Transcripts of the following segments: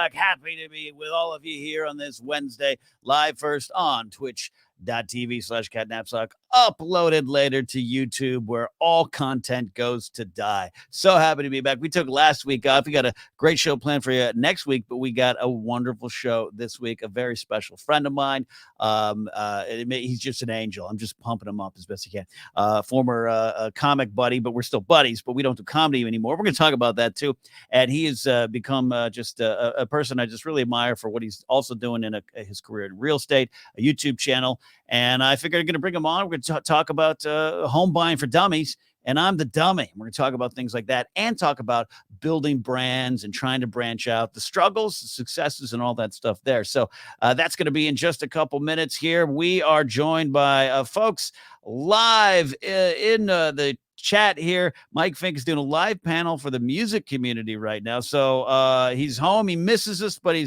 Napzok. Happy to be with all of you here on this Wednesday, live first on twitch.tv/catnapzok, uploaded later to YouTube, where all content goes to die. So happy to be back. We took last week off. We got a great show planned for you next week, but we got a wonderful show this week. A very special friend of mine. He's just an angel. I'm just pumping him up as best I can. Former comic buddy, but we're still buddies, but we don't do comedy anymore. We're going to talk about that too. And he has become just a person I just really admire for what he's also doing in his career in real estate, a YouTube channel. And I figured I'm going to bring him on. We're going to talk about home buying for dummies. And I'm the dummy. We're going to talk about things like that and talk about building brands and trying to branch out, the struggles, the successes, and all that stuff there. So that's going to be in just a couple minutes here. We are joined by folks live in the chat here. Mike Fink is doing a live panel for the music community right now. So he's home. He misses us, but he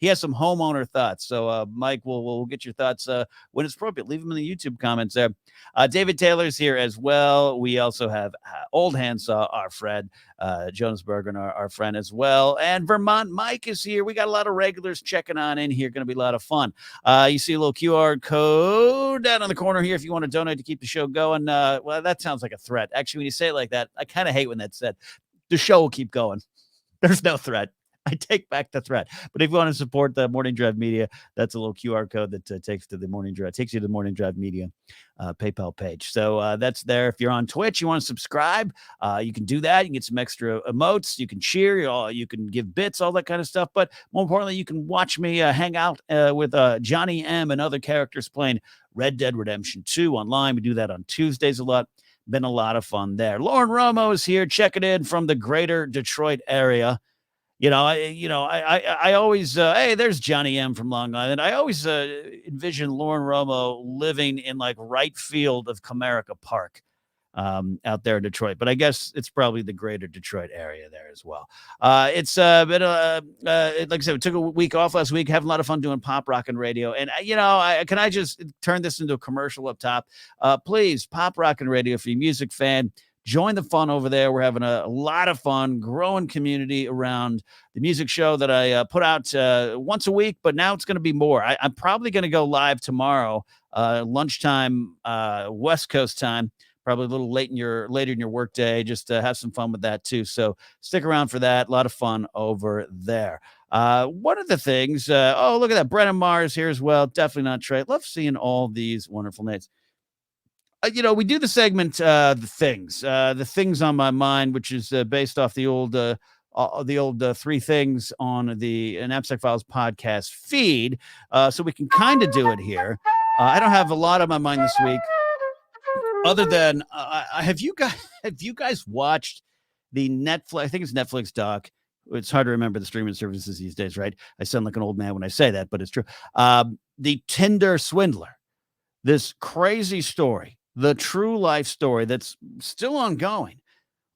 has some homeowner thoughts. So Mike, we'll get your thoughts when it's appropriate. Leave them in the YouTube comments there. David Taylor's here as well. We also have Old Handsaw, our friend, Jonas Bergen, our friend as well. And Vermont Mike is here. We got a lot of regulars checking on in here. Going to be a lot of fun. You see a little QR code down in the corner here if you want to donate to keep the show going. Well, that sounds like a threat. Actually, when you say it like that, I kind of hate when that's said. The show will keep going. There's no threat. I take back the threat. But if you want to support the Morning Drive Media, that's a little QR code that takes you to the Morning Drive Media PayPal page. So that's there. If you're on Twitch, you want to subscribe, you can do that. You can get some extra emotes. You can cheer. You can give bits, all that kind of stuff. But more importantly, you can watch me hang out with Johnny M and other characters playing Red Dead Redemption 2 online. We do that on Tuesdays a lot. Been a lot of fun there. Lauren Romo is here checking in from the greater Detroit area. I always, hey, there's Johnny M from Long Island. I always envision Lauren Romo living in like right field of Comerica Park out there in Detroit. But I guess it's probably the greater Detroit area there as well. It's been, like I said, we took a week off last week, having a lot of fun doing pop rock and radio. And, can I just turn this into a commercial up top? Please, pop rock and radio, if you're a music fan, join the fun over there. We're having a lot of fun, growing community around the music show that I put out once a week, but now it's going to be more. I'm probably going to go live tomorrow, lunchtime, West Coast time, probably a little later in your work day, just to have some fun with that too. So stick around for that. A lot of fun over there. One of the things, look at that. Brennan Mars here as well. Definitely not Trey. Love seeing all these wonderful names. We do the segment, the things on my mind, which is based off the old three things on the Napzok Files podcast feed. So we can kind of do it here. I don't have a lot on my mind this week, other than have you guys watched the Netflix? I think it's Netflix doc. It's hard to remember the streaming services these days, right? I sound like an old man when I say that, but it's true. The Tinder Swindler, this crazy story. The true life story that's still ongoing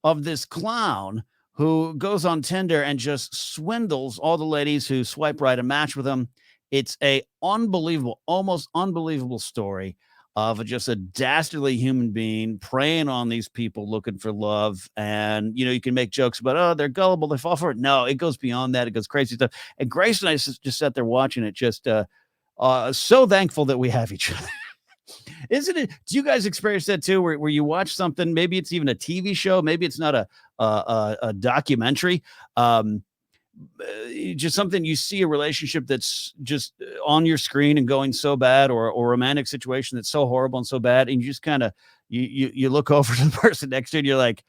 of this clown who goes on Tinder and just swindles all the ladies who swipe right and match with him. It's a almost unbelievable story of just a dastardly human being preying on these people looking for love. And, you can make jokes about, oh, they're gullible, they fall for it. No, it goes beyond that. It goes crazy stuff. And Grace and I just sat there watching it, just so thankful that we have each other. Isn't it? Do you guys experience that too, where you watch something, maybe it's even a TV show, maybe it's not a documentary, just something, you see a relationship that's just on your screen and going so bad, or a romantic situation that's so horrible and so bad, and you just kind of you look over to the person next to you and you're like,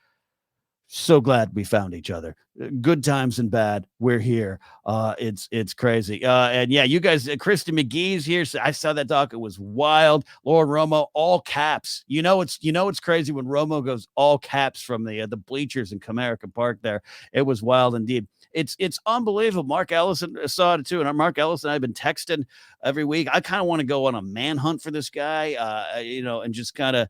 so glad we found each other. Good times and bad, we're here. It's crazy. And yeah, you guys, Kristen McGee's here. So I saw that doc. It was wild. Lauren Romo, all caps. It's crazy when Romo goes all caps from the bleachers in Comerica Park there. It was wild indeed. It's unbelievable. Mark Ellison saw it too. And Mark Ellison and I have been texting every week. I kind of want to go on a manhunt for this guy, and just kind of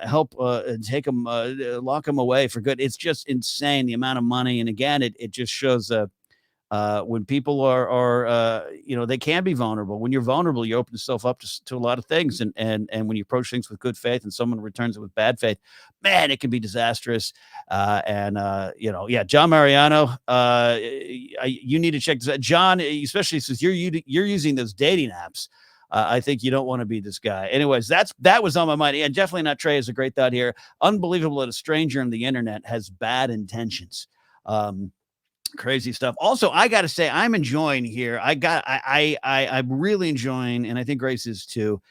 help take him, lock him away for good. It's just insane, the amount of money. And again, it just shows When people are they can be vulnerable. When you're vulnerable, you open yourself up to a lot of things. And when you approach things with good faith and someone returns it with bad faith, man, it can be disastrous. John Mariano, you need to check this out. John, especially since you're using those dating apps. I think you don't want to be this guy. Anyways, that was on my mind. And definitely not Trey is a great thought here. Unbelievable that a stranger on the internet has bad intentions. Crazy stuff. Also, I got to say, I'm enjoying here. I'm really enjoying, and I think Grace is too.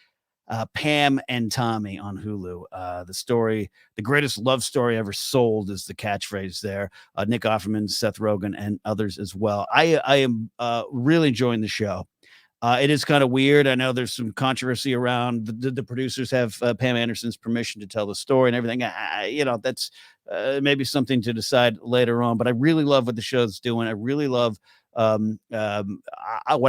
Pam and Tommy on Hulu. The story, the greatest love story ever sold, is the catchphrase there. Nick Offerman, Seth Rogen, and others as well. I am really enjoying the show. It is kind of weird. I know there's some controversy around the producers have Pam Anderson's permission to tell the story and everything. That's maybe something to decide later on. But I really love what the show's doing. I really love what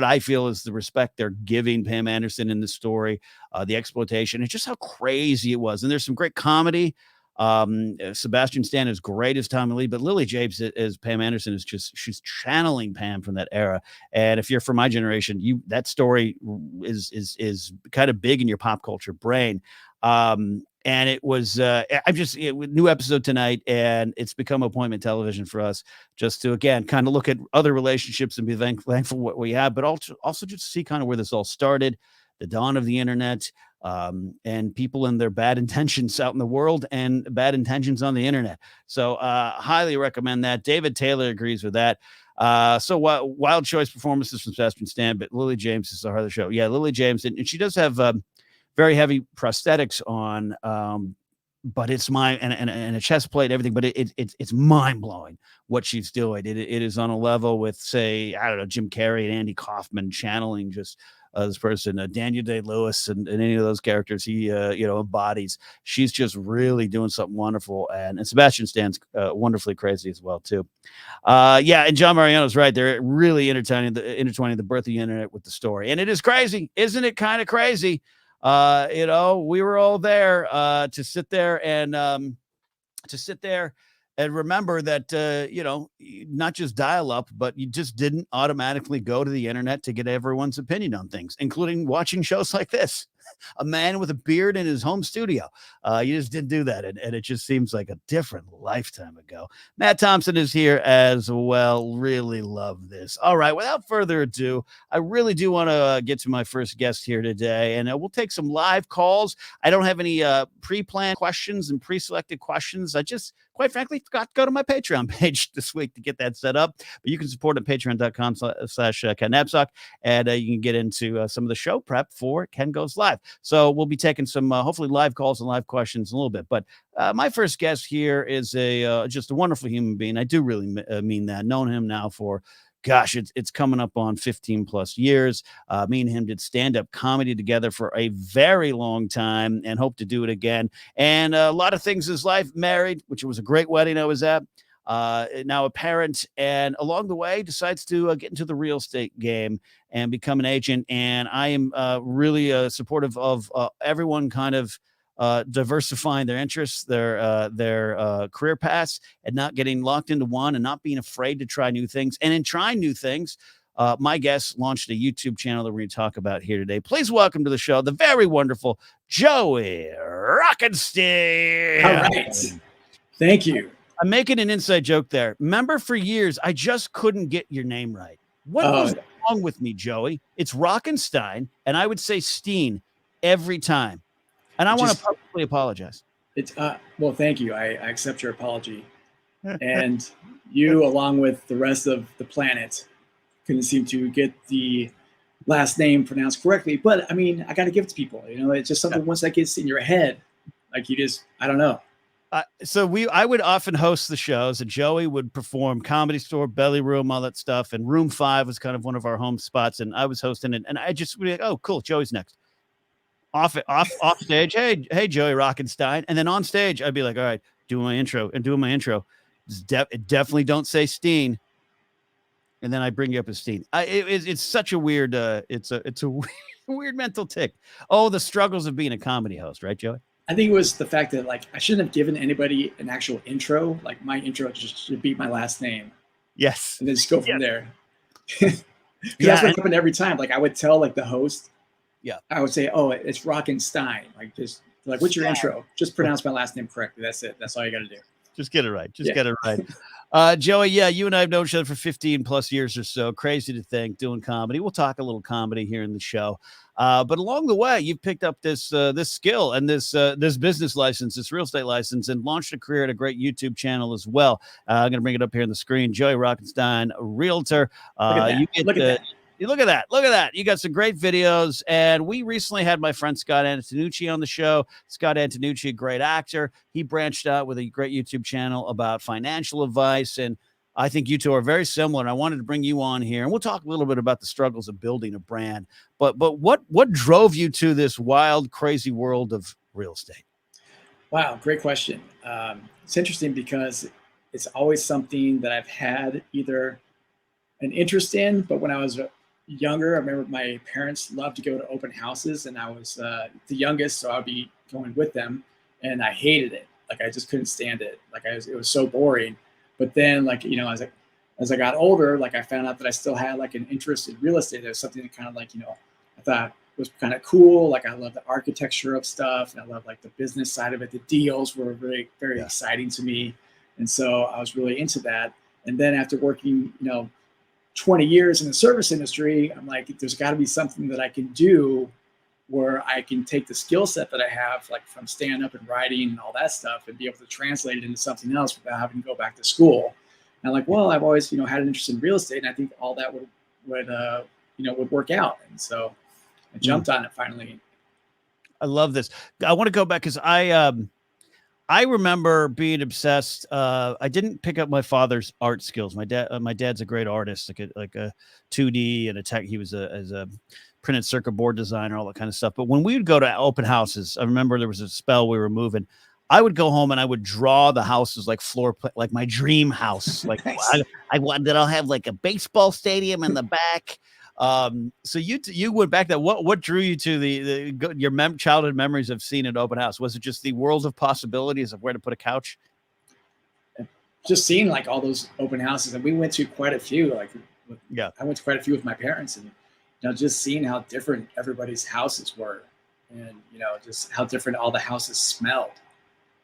I feel is the respect they're giving Pam Anderson in the story, the exploitation, and just how crazy it was. And there's some great comedy. Sebastian Stan is great as Tommy Lee, but Lily James as Pam Anderson she's channeling Pam from that era. And if you're from my generation, that story is kind of big in your pop culture brain. And it was new episode tonight, and it's become appointment television for us, just to again kind of look at other relationships and be thankful for what we have, but also just see kind of where this all started, the dawn of the internet, and people and their bad intentions out in the world and bad intentions on the internet. So highly recommend that. David Taylor agrees with that. So wild choice performances from Sebastian Stan, but Lily James is the heart of the show. Yeah, Lily James, and she does have very heavy prosthetics on, but it's and a chest plate, everything, but it's mind blowing what she's doing. It is on a level with, say, I don't know, Jim Carrey and Andy Kaufman channeling just this person, Daniel Day-Lewis, and any of those characters he embodies. She's just really doing something wonderful, and Sebastian Stan's wonderfully crazy as well too. And John Mariano's right. They're really intertwining the birth of the internet with the story, and it is crazy, isn't it? Kind of crazy. We were all there to sit there and remember that, not just dial up, but you just didn't automatically go to the internet to get everyone's opinion on things, including watching shows like this. A man with a beard in his home studio. You just didn't do that. And it just seems like a different lifetime ago. Matt Thompson is here as well. Really love this. All right. Without further ado, I really do want to get to my first guest here today. And we'll take some live calls. I don't have any pre-planned questions and pre-selected questions. I just, quite frankly, forgot to go to my Patreon page this week to get that set up. But you can support at patreon.com/Ken Napzok. And you can get into some of the show prep for Ken Goes Live. So we'll be taking some hopefully live calls and live questions in a little bit. But my first guest here is just a wonderful human being. I do really mean that. Known him now for, gosh, it's coming up on 15 plus years. Me and him did stand-up comedy together for a very long time and hope to do it again. And a lot of things in his life. Married, which was a great wedding I was at. Now a parent, and along the way decides to get into the real estate game and become an agent. And I am really supportive of everyone kind of diversifying their interests, their career paths, and not getting locked into one, and not being afraid to try new things. And in trying new things, my guest launched a YouTube channel that we're going to talk about here today. Please welcome to the show the very wonderful Joey Rockenstein. All right. Thank you. I'm making an inside joke there. Remember, for years, I just couldn't get your name right. What was wrong with me, Joey? It's Rockenstein, and I would say Steen every time. And I want to publicly apologize. It's well, thank you. I accept your apology. And you, along with the rest of the planet, couldn't seem to get the last name pronounced correctly. But I mean, I got to give it to people. It's just something once that gets in your head, like I don't know. I would often host the shows, and Joey would perform Comedy Store, Belly Room, all that stuff. And Room 5 was kind of one of our home spots, and I was hosting it. And I just would be like, oh, cool, Joey's next. Off stage, hey, Joey Rockenstein. And then on stage, I'd be like, all right, doing my intro. Definitely don't say Steen. And then I bring you up as Steen. It's such a weird, it's a weird mental tick. Oh, the struggles of being a comedy host, right, Joey? I think it was the fact that I shouldn't have given anybody an actual intro. Like my intro just should be my last name. Yes. And then just go from there. Because that's what happened every time. Like I would tell like the host, I would say, "Oh, it's Rockenstein." Like just like, "What's your intro?" Just pronounce my last name correctly. That's it. That's all you got to do. Just get it right. Just get it right. Joey, you and I have known each other for 15 plus years or so. Crazy to think, doing comedy. We'll talk a little comedy here in the show. But along the way, you've picked up this skill and this business license, this real estate license, and launched a career at a great YouTube channel as well. I'm going to bring it up here on the screen. Joey Rockenstein, realtor. Look at that. Look at that. Look at that. You got some great videos. And we recently had my friend Scott Antonucci on the show. Scott Antonucci, a great actor. He branched out with a great YouTube channel about financial advice. And I think you two are very similar. And I wanted to bring you on here. And we'll talk a little bit about the struggles of building a brand. But what drove you to this wild, crazy world of real estate? Wow, great question. It's interesting because it's always something that I've had either an interest in, but when I was younger, I remember my parents loved to go to open houses, and I was the youngest, so I'd be going with them, and I hated it. Like I just couldn't stand it. Like it was so boring. But then, like as I got older, like I found out that I still had like an interest in real estate. There was something that kind of like I thought was kind of cool. Like I love the architecture of stuff, and I love like the business side of it. The deals were very very exciting to me, and so I was really into that. And then after working 20 years in the service industry, I'm like, there's got to be something that I can do where I can take the skill set that I have, like from stand up and writing and all that stuff, and be able to translate it into something else without having to go back to school. And I'm like, well, I've always, had an interest in real estate, and I think all that would work out. And so I jumped on it finally. I love this. I want to go back because I remember being obsessed. I didn't pick up my father's art skills. My dad's a great artist, like a 2D and a tech. He was as a printed circuit board designer, all that kind of stuff. But when we would go to open houses, I remember there was a spell we were moving. I would go home and I would draw the houses like like my dream house. Like nice. I wanted that I'll have like a baseball stadium in the back. So you went back that what drew you to your childhood memories of seeing an open house? Was it just the world of possibilities of where to put a couch? Just seeing like all those open houses, and we went to quite a few. I went to quite a few with my parents, and just seeing how different everybody's houses were, and just how different all the houses smelled.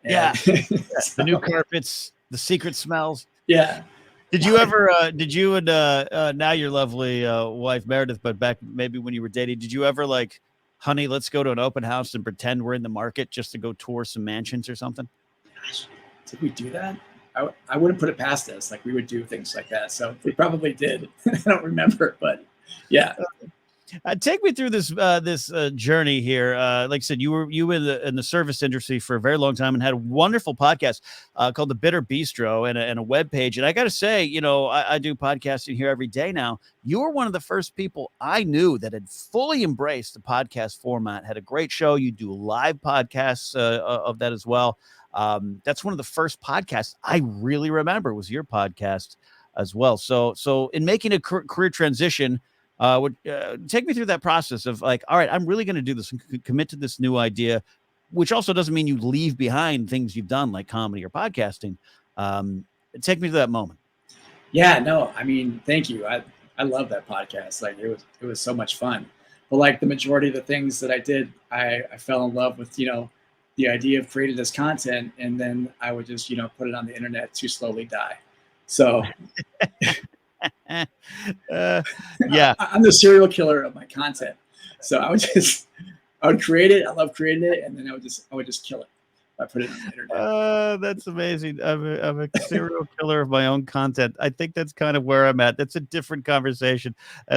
And the new carpets, the secret smells. Yeah. Did you ever, and now your lovely wife, Meredith, but back maybe when you were dating, did you ever like, honey, let's go to an open house and pretend we're in the market just to go tour some mansions or something? Gosh, did we do that? I wouldn't put it past us. Like we would do things like that. So we probably did. I don't remember, but yeah. Take me through this journey here. Like I said, you were in the service industry for a very long time and had a wonderful podcast called The Bitter Bistro and a webpage. And I got to say, I do podcasting here every day now. You were one of the first people I knew that had fully embraced the podcast format. Had a great show. You do live podcasts of that as well. That's one of the first podcasts I really remember was your podcast as well. So in making a career transition, would take me through that process of like, all right, I'm really going to do this and commit to this new idea, which also doesn't mean you leave behind things you've done like comedy or podcasting. Take me to that moment. Yeah, no, I mean, thank you. I love that podcast. Like it was so much fun. But like the majority of the things that I did, I fell in love with, the idea of creating this content, and then I would just, put it on the internet to slowly die. So yeah, I'm the serial killer of my content. So I would create it. I love creating it. And then I would just kill it. I put it on the internet. That's amazing. I'm a serial killer of my own content. I think that's kind of where I'm at. That's a different conversation.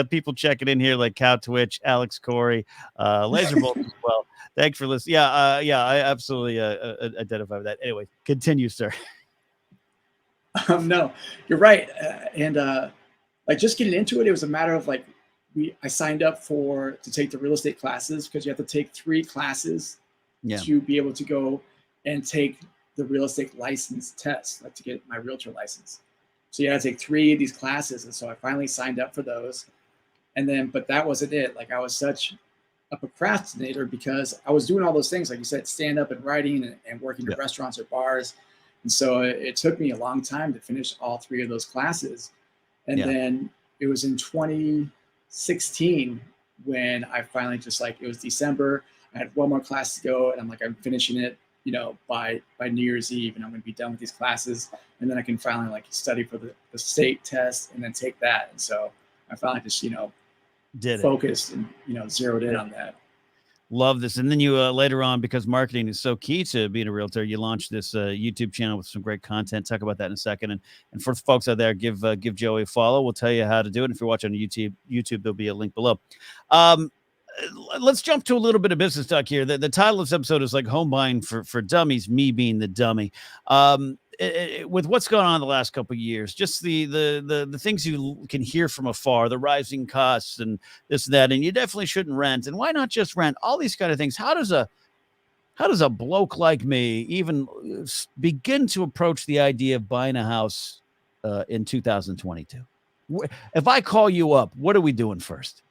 People checking in here like Cow Twitch, Alex Corey, Laserbolt as well. Thanks for listening. I absolutely identify with that. Anyway, continue, sir. No, you're right. And like just getting into it, it was a matter of like, I signed up to take the real estate classes because you have to take 3 classes to be able to go and take the real estate license test, like to get my realtor license. So you had to take 3 of these classes. And so I finally signed up for those. And then, but that wasn't it. Like I was such a procrastinator because I was doing all those things, like you said, stand up and writing and working at restaurants or bars. And so it took me a long time to finish all 3 of those classes. And then it was in 2016 when I finally just like, it was December. I had one more class to go, and I'm like, I'm finishing it, by New Year's Eve, and I'm going to be done with these classes, and then I can finally like study for the state test and then take that. And so I finally just Did it. focused and zeroed in on that. Love this. And then you later on, because marketing is so key to being a realtor, you launched this YouTube channel with some great content. Talk about that in a second. And for the folks out there, give Joey a follow. We'll tell you how to do it. If you're watching on YouTube, there'll be a link below. Let's jump to a little bit of business talk here. The title of this episode is like home buying for dummies, me being the dummy. With what's going on the last couple of years, just the things you can hear from afar, the rising costs and this and that, and you definitely shouldn't rent. And why not just rent? All these kind of things. How does a bloke like me even begin to approach the idea of buying a house in 2022? If I call you up, what are we doing first?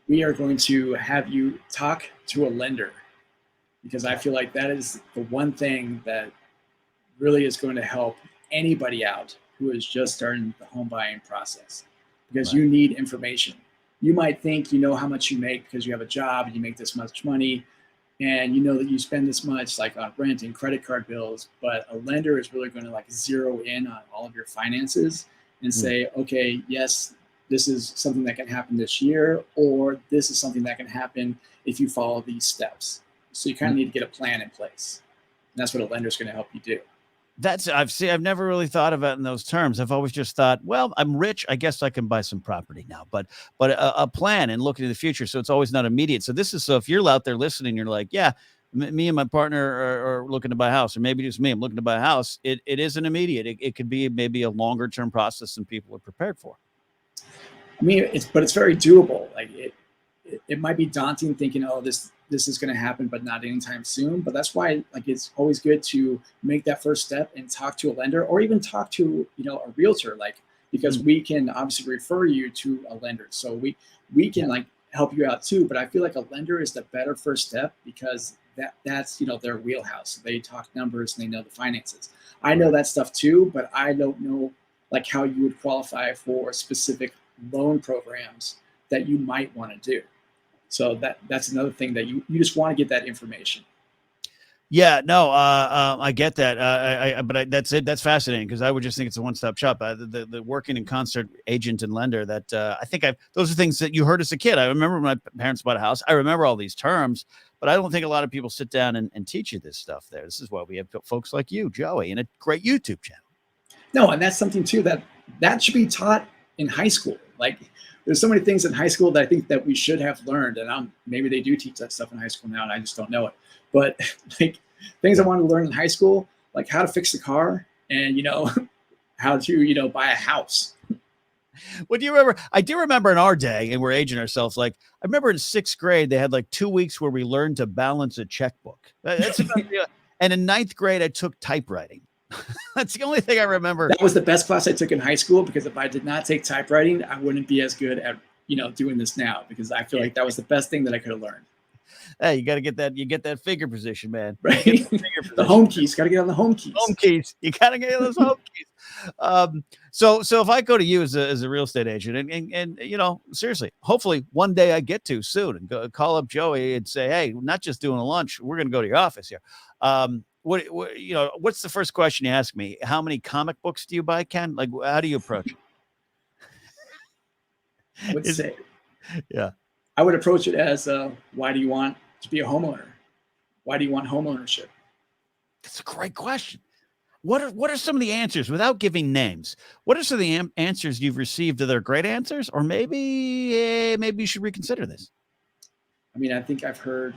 We are going to have you talk to a lender, because I feel like that is the one thing that really is going to help anybody out who is just starting the home buying process, because you need information. You might think you know how much you make because you have a job and you make this much money, and you know that you spend this much like on rent and credit card bills, but a lender is really going to like zero in on all of your finances and say, okay, yes, this is something that can happen this year, or this is something that can happen if you follow these steps. So you kind of need to get a plan in place. And that's what a lender is going to help you do. I've never really thought of it in those terms. I've always just thought, well, I'm rich, I guess I can buy some property now, but a plan and looking to the future. So it's always not immediate. So if you're out there listening, you're like, yeah, me and my partner are looking to buy a house, or maybe just me, I'm looking to buy a house. It isn't immediate. It could be maybe a longer term process than people are prepared for. I mean, it's very doable. Like it might be daunting thinking, oh, this is going to happen, but not anytime soon. But that's why like it's always good to make that first step and talk to a lender, or even talk to a realtor, like, because we can obviously refer you to a lender. So we can like help you out too. But I feel like a lender is the better first step, because that's their wheelhouse. They talk numbers and they know the finances. I know that stuff too, but I don't know like how you would qualify for specific loan programs that you might want to do. So that's another thing that you just want to get that information. Yeah, no, I get that. But that's it. That's fascinating, because I would just think it's a one-stop shop. The working in concert agent and lender, that I think those are things that you heard as a kid. I remember when my parents bought a house. I remember all these terms, but I don't think a lot of people sit down and teach you this stuff there. This is why we have folks like you, Joey, and a great YouTube channel. No, and that's something too that should be taught in high school. Like, there's so many things in high school that I think that we should have learned, and maybe they do teach that stuff in high school now, and I just don't know it. But like things I wanted to learn in high school, like how to fix a car, and how to buy a house. Well, do you remember? I do remember in our day, and we're aging ourselves. Like, I remember in 6th grade, they had like 2 weeks where we learned to balance a checkbook. That's about, and in 9th grade, I took typewriting. That's the only thing I remember. That was the best class I took in high school, because if I did not take typewriting, I wouldn't be as good at doing this now, because I feel like that was the best thing that I could have learned. Hey, you got to get that. You get that finger position, man. Right. The home keys. Got to get on the home keys. Home keys. You got to get those home keys. So if I go to you as a real estate agent, and seriously, hopefully one day I get to soon, and go call up Joey and say, hey, we're not just doing a lunch. We're going to go to your office here. What's the first question you ask me? How many comic books do you buy, Ken? Like, how do you approach it? I would say, yeah. I would approach it as, why do you want to be a homeowner? Why do you want home ownership? That's a great question. What are some of the answers, without giving names? What are some of the answers you've received? Are there great answers, or maybe you should reconsider this? I mean, I think I've heard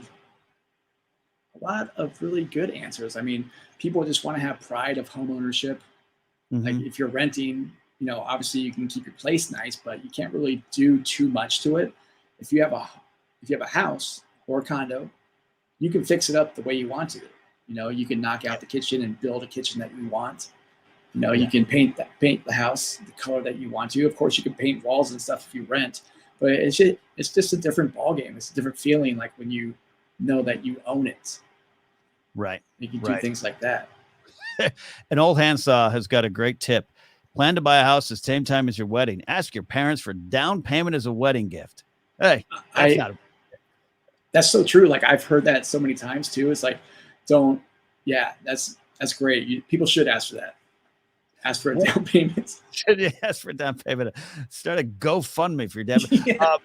a lot of really good answers. I mean, people just want to have pride of home ownership. Like, if you're renting, obviously you can keep your place nice, but you can't really do too much to it. If you have a house or a condo, you can fix it up the way you want to. You can knock out the kitchen and build a kitchen that you want. You can paint the house the color that you want to. Of course, you can paint walls and stuff if you rent, but it's just a different ballgame. It's a different feeling, like when you know that you own it. Right. You can do things like that. An old handsaw has got a great tip. Plan to buy a house the same time as your wedding. Ask your parents for down payment as a wedding gift. Hey, that's not. That's so true. Like I've heard that so many times too. It's like, don't. Yeah, that's great. People should ask for that. Ask for a down payment. Should you ask for a down payment? Start a GoFundMe for your dad. Yeah.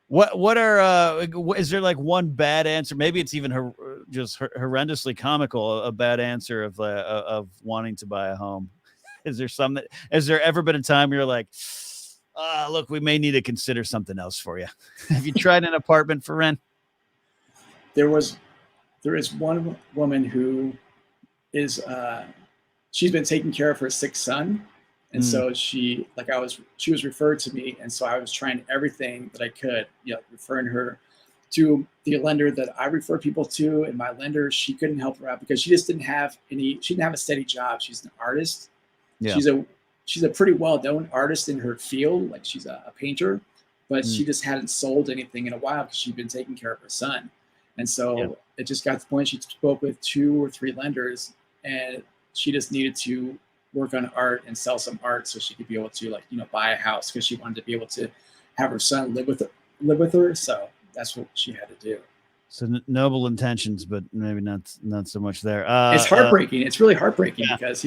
What are is there like one bad answer? Maybe it's even just horrendously comical. A bad answer of wanting to buy a home. Is there some that? Has there ever been a time you're like, look, we may need to consider something else for you? Have you tried an apartment for rent? There is one woman who is she's been taking care of her sick son, and so she was referred to me, and so I was trying everything that I could, referring her to the lender that I refer people to, and my lender, she couldn't help her out because she just didn't have she didn't have a steady job. She's an artist. Yeah. She's a pretty well-known artist in her field, like she's a painter, but she just hadn't sold anything in a while because she'd been taking care of her son. And so it just got to the point she spoke with 2 or 3 lenders, and she just needed to work on art and sell some art so she could be able to buy a house because she wanted to be able to have her son live with her. So that's what she had to do. So noble intentions, but maybe not so much there. It's heartbreaking. It's really heartbreaking because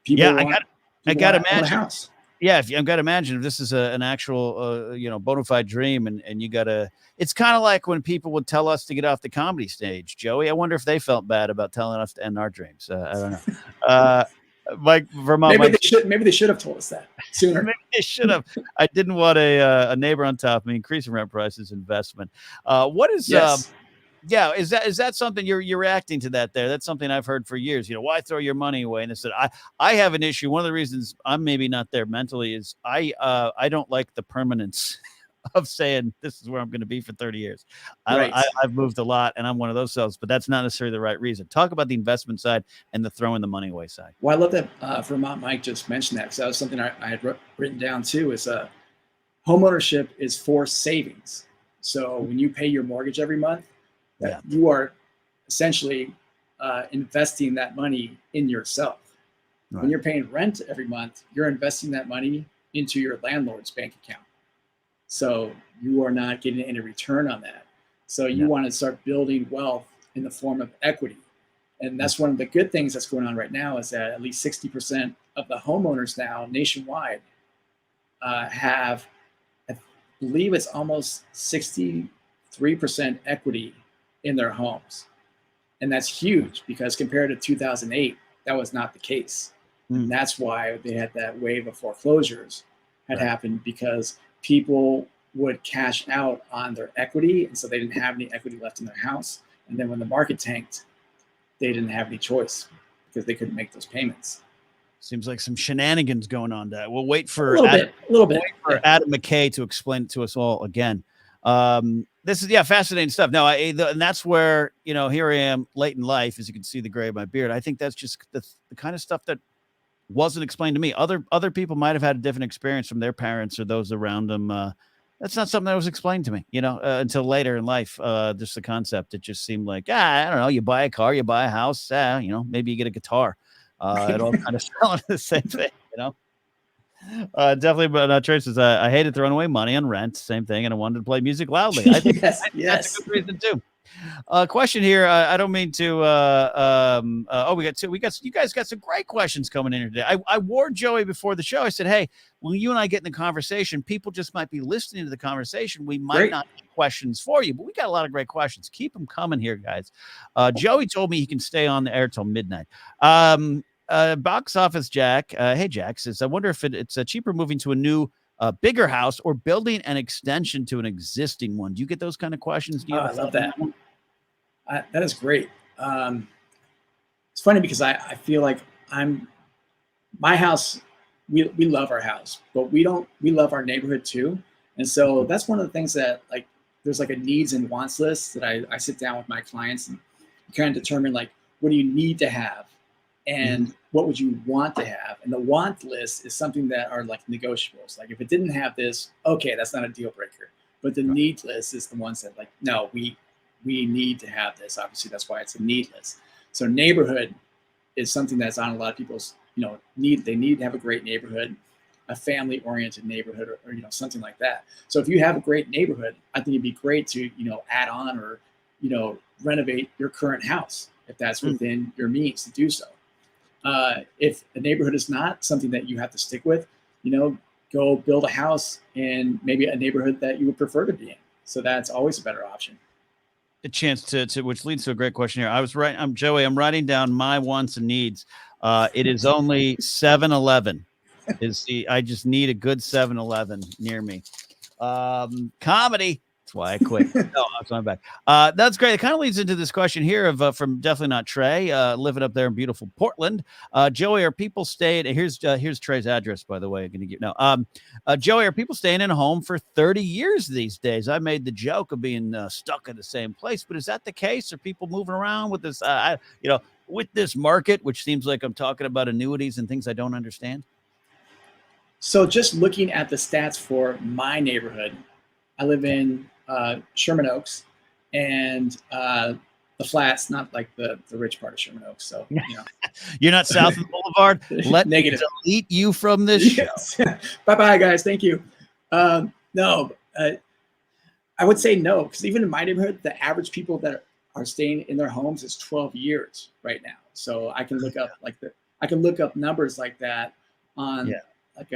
people. I got to imagine. House. Yeah, I've got to imagine if this is an actual, bona fide dream, and you got to. It's kind of like when people would tell us to get off the comedy stage, Joey. I wonder if they felt bad about telling us to end our dreams. I don't know. Mike Vermont. Maybe they should have told us that sooner. Maybe they should have. I didn't want a neighbor on top of me increasing rent prices investment. What is? Yes. Yeah, is that something you're reacting to that there? That's something I've heard for years. Why throw your money away? And I said, I have an issue. One of the reasons I'm maybe not there mentally is I don't like the permanence of saying this is where I'm going to be for 30 years. Right. I've moved a lot, and I'm one of those cells, but that's not necessarily the right reason. Talk about the investment side and the throwing the money away side. Well, I love that Vermont Mike just mentioned that because that was something I had written down too. Is homeownership is forced savings. So when you pay your mortgage every month, you are essentially investing that money in yourself. Right. When you're paying rent every month, you're investing that money into your landlord's bank account. So you are not getting any return on that. So you want to start building wealth in the form of equity. And that's one of the good things that's going on right now is that at least 60% of the homeowners now nationwide have, I believe it's almost 63% equity in their homes. And that's huge because compared to 2008, that was not the case. And that's why they had that wave of foreclosures had happened because people would cash out on their equity. And so they didn't have any equity left in their house. And then when the market tanked, they didn't have any choice because they couldn't make those payments. Seems like some shenanigans going on there. We'll wait for a little bit. Wait for Adam McKay to explain it to us all again. This is fascinating stuff. No, and that's where here I am late in life, as you can see the gray of my beard. I think that's just the kind of stuff that wasn't explained to me. Other people might have had a different experience from their parents or those around them. That's not something that was explained to me, until later in life. Just the concept, it just seemed like I don't know. You buy a car, you buy a house, maybe you get a guitar. It all kind of fell into the same thing, Definitely, but Trace says I hated throwing away money on rent. Same thing, and I wanted to play music loudly. I think that's a good reason too. Question here. I don't mean to. We got you guys got some great questions coming in here today. I warned Joey before the show. I said, hey, when you and I get in the conversation, people just might be listening to the conversation. We might not have questions for you, but we got a lot of great questions. Keep them coming here, guys. Joey told me he can stay on the air till midnight. Box Office Jack, hey Jack, says I wonder if it's cheaper moving to a new bigger house or building an extension to an existing one. Do you get those kind of questions? Do you I love that. That is great. It's funny because I feel like my house, we love our house, but we love our neighborhood too. And so that's one of the things that there's like a needs and wants list that I sit down with my clients and kind of determine what do you need to have and what would you want to have? And the want list is something that are negotiables. If it didn't have this, okay, that's not a deal breaker. But the need list is the ones that no, we need to have this. Obviously, that's why it's a need list. So neighborhood is something that's on a lot of people's need to have a great neighborhood, a family-oriented neighborhood, or something like that. So if you have a great neighborhood, I think it'd be great to add on or renovate your current house if that's within your means to do so. If the neighborhood is not something that you have to stick with, go build a house in maybe a neighborhood that you would prefer to be in. So that's always a better option. A chance to which leads to a great question here. I'm Joey. I'm writing down my wants and needs. It is only 7-Eleven. I just need a good 7-Eleven near me. Comedy. That's why I quit. No, that's my back. That's great. It kind of leads into this question here of from definitely not Trey, living up there in beautiful Portland. Joey, are people staying? Here's Trey's address, by the way. I'm gonna give Joey, are people staying in a home for 30 years these days? I made the joke of being stuck in the same place, but is that the case? Are people moving around with this? With this market, which seems like I'm talking about annuities and things I don't understand. So just looking at the stats for my neighborhood, I live in Sherman Oaks, and the flats, not like the rich part of Sherman Oaks. So you're not south of the Boulevard. Let me delete you from this show. Bye, guys. Thank you. No, I would say no, because even in my neighborhood, the average people that are staying in their homes is 12 years right now. So I can look up numbers like that on like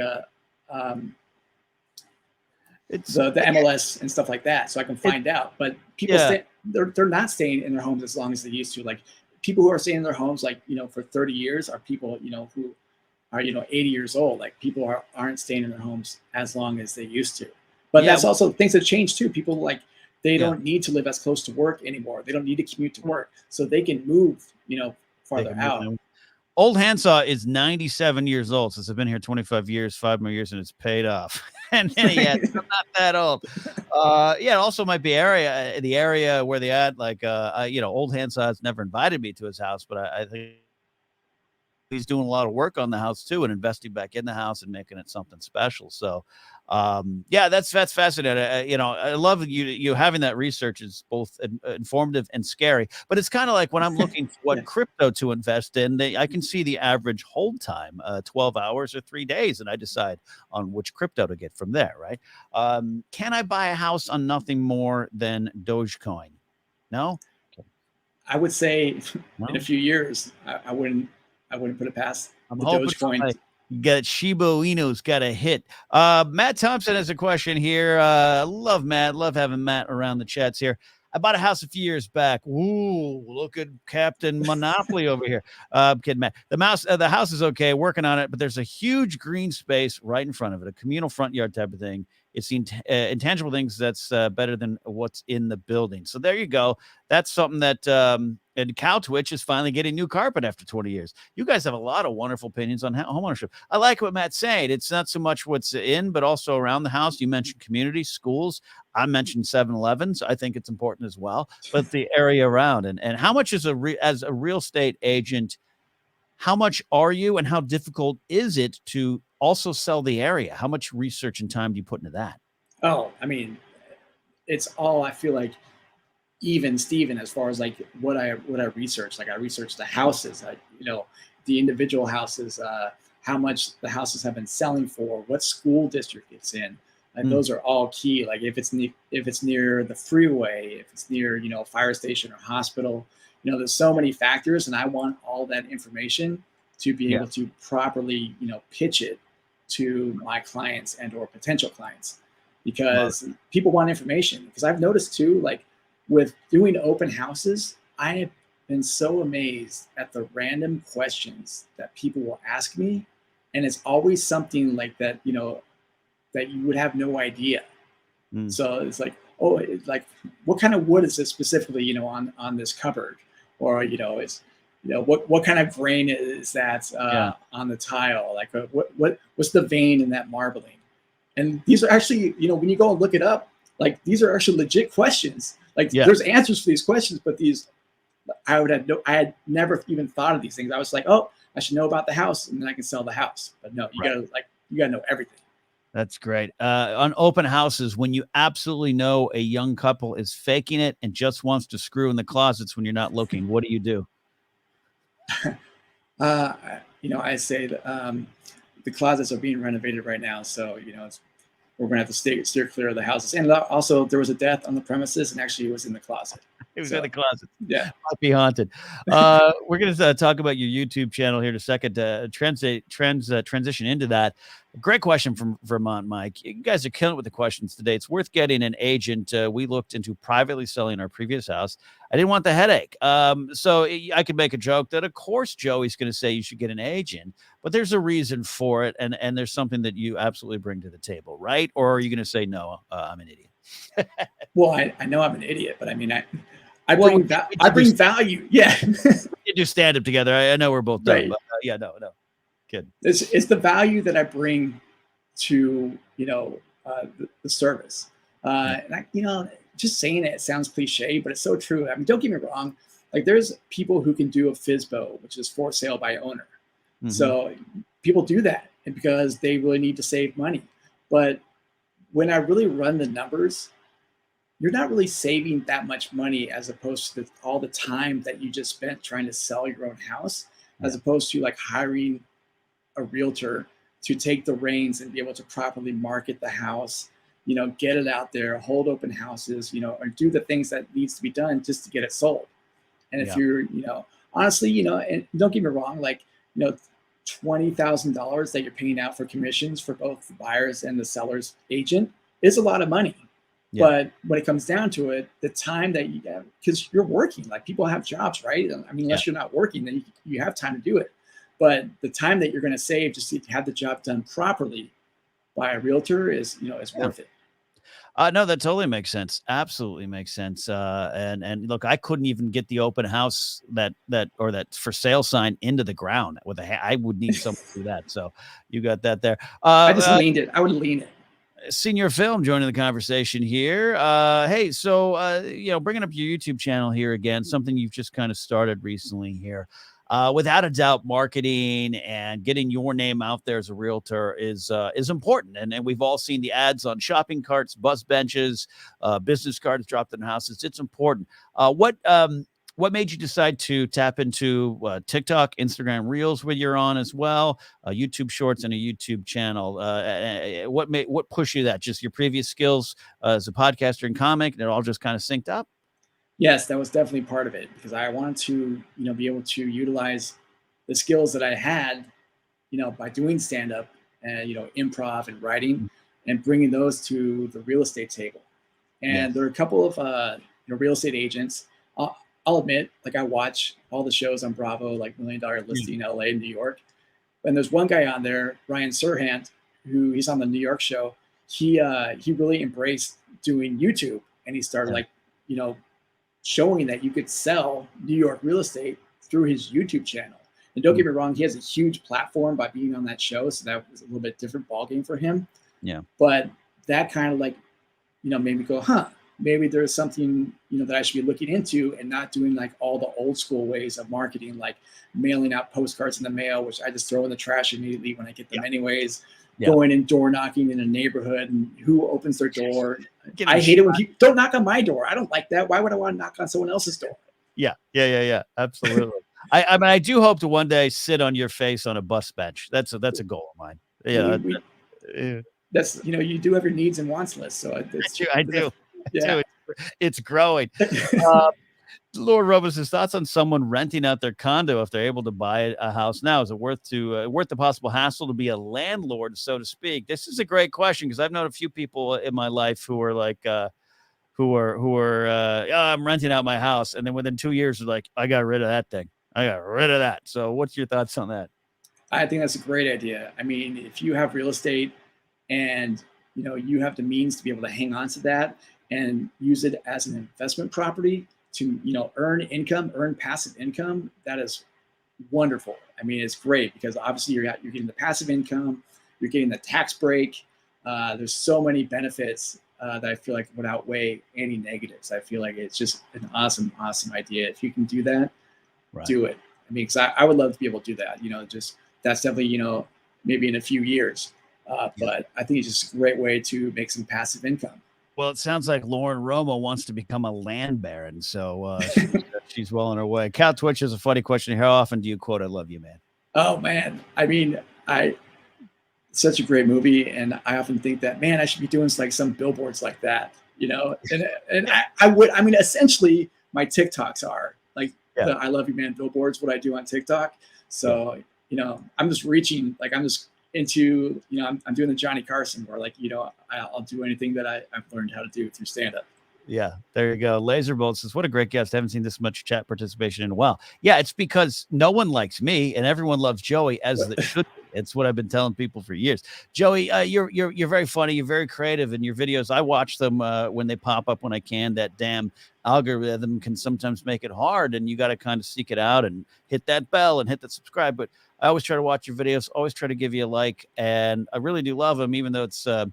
it's the MLS and stuff like that, so I can find out. But people they're not staying in their homes as long as they used to. Like people who are staying in their homes for 30 years are people who are 80 years old. Like people aren't staying in their homes as long as they used to. But that's also things have changed too. People they don't need to live as close to work anymore. They don't need to commute to work, so they can move farther out. Old Handsaw is 97 years old. Since I've been here 25 years, 5 more years, and it's paid off. And I'm not that old. It also might be the area where they at. Like, Old Handsaw has never invited me to his house, but I think he's doing a lot of work on the house too, and investing back in the house and making it something special. So, that's fascinating. I love you having that research is both informative and scary, but it's kind of like when I'm looking for what crypto to invest in, I can see the average hold time, 12 hours or 3 days, and I decide on which crypto to get from there. Right. Can I buy a house on nothing more than Dogecoin? No. I would say in a few years, I wouldn't put it past the Dogecoin. Got Shiba Inu's got a hit. Matt Thompson has a question here. Love Matt. Love having Matt around the chats here. I bought a house a few years back. Ooh, look at Captain Monopoly over here. I'm kidding, Matt. The house is okay, working on it, but there's a huge green space right in front of it, a communal front yard type of thing. It's the intangible things that's better than what's in the building. So there you go. That's something that and Cow Twitch is finally getting new carpet after 20 years. You guys have a lot of wonderful opinions on homeownership. I like what Matt's saying. It's not so much what's in, but also around the house. You mentioned community, schools. I mentioned 7-Elevens. I think it's important as well. But the area around and how much is as a real estate agent, how much are you and how difficult is it to also sell the area? How much research and time do you put into that? Oh, I mean, it's all, I feel like, even Steven, as far as like what I research. Like I research the houses, the individual houses, how much the houses have been selling for, what school district it's in. Like those are all key. Like if it's near the freeway, if it's near a fire station or hospital, there's so many factors, and I want all that information to be able to properly pitch it to my clients and or potential clients, because people want information. Because I've noticed too, like with doing open houses, I have been so amazed at the random questions that people will ask me. And it's always something like that, that you would have no idea. So it's like, oh, like what kind of wood is this specifically, on this cupboard? Or, what kind of grain is that on the tile? Like what's the vein in that marbling? And these are actually, when you go and look it up, like these are actually legit questions. Like there's answers for these questions, but I had never even thought of these things. I was like, oh, I should know about the house and then I can sell the house. But no, you gotta know everything. That's great. On open houses, when you absolutely know a young couple is faking it and just wants to screw in the closets when you're not looking, what do you do? I say that the closets are being renovated right now, so we're gonna have to steer clear of the houses. And also, there was a death on the premises, and actually, it was in the closet. It was in So the closet. yeah. Might be haunted. We're going to talk about your YouTube channel here in a second. Transition into that. Great question from Vermont, Mike. You guys are killing it with the questions today. It's worth getting an agent. We looked into privately selling our previous house. I didn't want the headache. So I could make a joke that, of course, Joey's going to say you should get an agent, but there's a reason for it, and there's something that you absolutely bring to the table, right? Or are you going to say no? I'm an idiot. Well, I know I'm an idiot, but I mean, I Well, bring value. Yeah. you do stand up together. I know we're both dumb, Right. but yeah, no, kid. It's the value that I bring to the service. And just saying it sounds cliche, but it's so true. I mean, don't get me wrong. Like, there's people who can do a FSBO, which is for sale by owner. Mhm. So people do that, and because they really need to save money. But when I really run the numbers, you're not really saving that much money as opposed to all the time that you just spent trying to sell your own house, as opposed to like hiring a realtor to take the reins and be able to properly market the house, get it out there, hold open houses, or do the things that needs to be done just to get it sold. And if you're, honestly, and don't get me wrong, like, $20,000 that you're paying out for commissions for both the buyers and the seller's agent is a lot of money. Yeah. But when it comes down to it, the time that you have, because you're working, like, people have jobs, right? I mean, unless you're not working, then you have time to do it. But the time that you're going to save just to have the job done properly by a realtor is worth it. No, that totally makes sense. Absolutely makes sense. And look, I couldn't even get the open house that for sale sign into the ground with I would need someone to do that. So you got that there. I just leaned it. I would lean it. Senior Film joining the conversation here. Hey, so bringing up your YouTube channel here again, something you've just kind of started recently here. Without a doubt, marketing and getting your name out there as a realtor is important. And we've all seen the ads on shopping carts, bus benches, business cards dropped in houses. It's important. What made you decide to tap into TikTok, Instagram Reels, where you're on as well, YouTube Shorts, and a YouTube channel? What pushed you that? Just your previous skills as a podcaster and comic, and it all just kind of synced up? Yes, that was definitely part of it, because I wanted to, be able to utilize the skills that I had, by doing stand up and, improv and writing, and bringing those to the real estate table. And there are a couple of, real estate agents. I'll admit, like, I watch all the shows on Bravo, like $1 Million Listing, LA and New York. And there's one guy on there, Ryan Serhant, who he's on the New York show. He really embraced doing YouTube, and he started showing that you could sell New York real estate through his YouTube channel. And don't get me wrong, he has a huge platform by being on that show, so that was a little bit different ballgame for him. Yeah. But that kind of made me go, maybe there's something, that I should be looking into, and not doing like all the old school ways of marketing, like mailing out postcards in the mail, which I just throw in the trash immediately when I get them anyways. Going and door knocking in a neighborhood, and who opens their door. I hate it when people don't knock on my door. I don't like that. Why would I want to knock on someone else's door? Yeah. Absolutely. I mean, I do hope to one day sit on your face on a bus bench. That's a goal of mine. Yeah. That's, you do have your needs and wants list. So I do. Yeah. It's growing. Lord Robles' thoughts on someone renting out their condo if they're able to buy a house now. Is it worth the possible hassle to be a landlord, so to speak? This is a great question, because I've known a few people in my life who are like, I'm renting out my house, and then within 2 years, they're like, I got rid of that thing. I got rid of that. So, what's your thoughts on that? I think that's a great idea. I mean, if you have real estate and you have the means to be able to hang on to that and use it as an investment property to earn passive income, that is wonderful. I mean, it's great, because obviously you're getting the passive income, you're getting the tax break. There's so many benefits that I feel like would outweigh any negatives. I feel like it's just an awesome idea. If you can do that, do it. I mean, because I would love to be able to do that. That's definitely maybe in a few years. But I think it's just a great way to make some passive income. Well, it sounds like Lauren Romo wants to become a land baron, so she's well on her way. Cal Twitch has a funny question. How often do you quote "I love you, man"? Oh man, I mean, such a great movie, and I often think that, man, I should be doing like some billboards like that, and I would, I mean, essentially my TikToks are like Yeah. the I love you man billboards, what I do on TikTok. So, I'm just reaching, like I'm just into, I'm doing the Johnny Carson where like, I'll do anything that I've learned how to do through stand up. Yeah, there you go. Laserbolt says, what a great guest. I haven't seen this much chat participation in a while. Yeah, it's because no one likes me and everyone loves Joey, as it should be. It's what I've been telling people for years. Joey, you're very funny. You're very creative in your videos. I watch them when they pop up when I can. That damn algorithm can sometimes make it hard, and you got to kind of seek it out and hit that bell and hit that subscribe. But I always try to watch your videos, always try to give you a like, and I really do love them, even though it's so